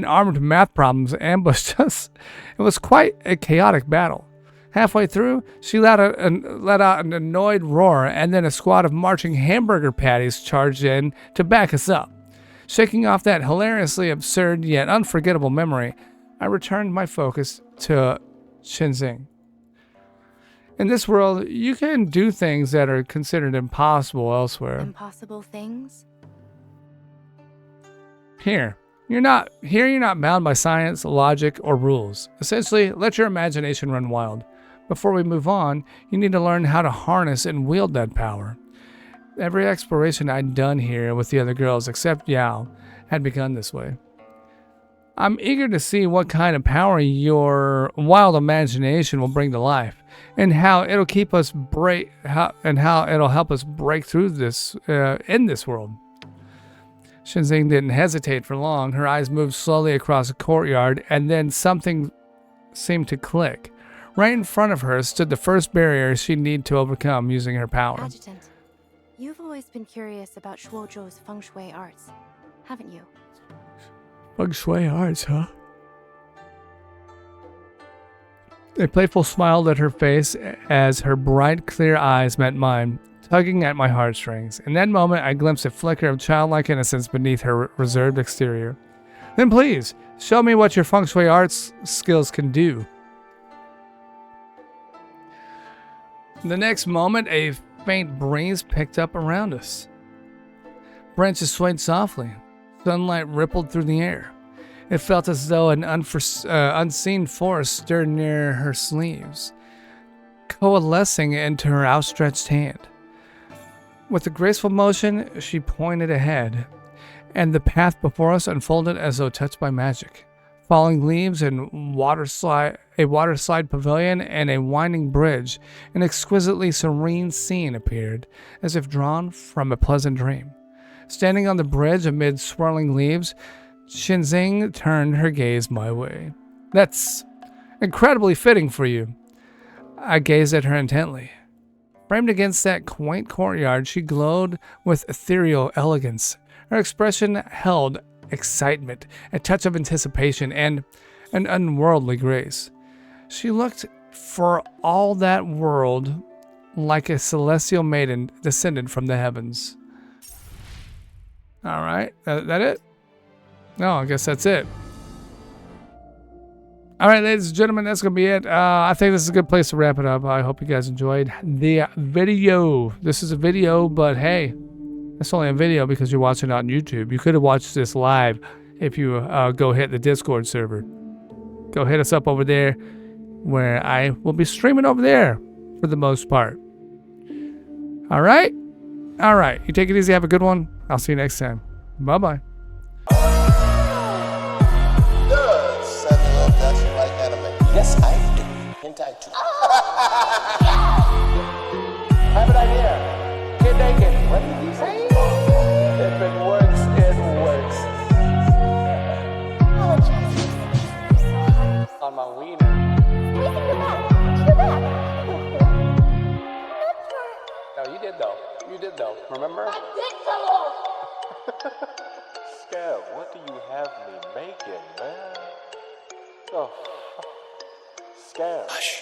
armed math problems ambushed us. It was quite a chaotic battle. Halfway through, she let out an annoyed roar, and then a squad of marching hamburger patties charged in to back us up. Shaking off that hilariously absurd yet unforgettable memory, I returned my focus to Shinsing. In this world, you can do things that are considered impossible elsewhere. Impossible things? Here, you're not bound by science, logic, or rules. Essentially, let your imagination run wild. Before we move on, you need to learn how to harness and wield that power. Every exploration I'd done here with the other girls, except Yao, had begun this way. I'm eager to see what kind of power your wild imagination will bring to life, and how it'll help us break through this in this world. Shinsing didn't hesitate for long. Her eyes moved slowly across the courtyard, and then something seemed to click. Right in front of her stood the first barrier she'd need to overcome using her power. Adjutant, you've always been curious about Shuozhou's feng shui arts, haven't you? Feng shui arts, huh? A playful smile lit her face as her bright, clear eyes met mine, tugging at my heartstrings. In that moment, I glimpsed a flicker of childlike innocence beneath her reserved exterior. Then please, show me what your feng shui arts skills can do. The next moment, a faint breeze picked up around us. Branches swayed softly. Sunlight rippled through the air. It felt as though an unseen force stirred near her sleeves, coalescing into her outstretched hand. With a graceful motion, she pointed ahead, and the path before us unfolded as though touched by magic. Falling leaves and a waterslide pavilion and a winding bridge, an exquisitely serene scene appeared, as if drawn from a pleasant dream. Standing on the bridge amid swirling leaves, Shinzing turned her gaze my way. That's incredibly fitting for you. I gazed at her intently. Framed against that quaint courtyard, she glowed with ethereal elegance. Her expression held excitement, a touch of anticipation, and an unworldly grace. She looked for all that world like a celestial maiden descended from the heavens. All right, that it? No, I guess that's it. All right, ladies and gentlemen, that's going to be it. I think this is a good place to wrap it up. I hope you guys enjoyed the video. This is a video, but hey, it's only a video because you're watching it on YouTube. You could have watched this live if you go hit the Discord server. Go hit us up over there where I will be streaming over there for the most part. All right? All right. You take it easy. Have a good one. I'll see you next time. Bye-bye. Yes, I do. Hentai too. I have an idea. Get naked. What did you say? If it works, it works. On my wiener. No, you did though. You did though. Remember? Scav, what do you have me making, man? Oh. Scam. Hush.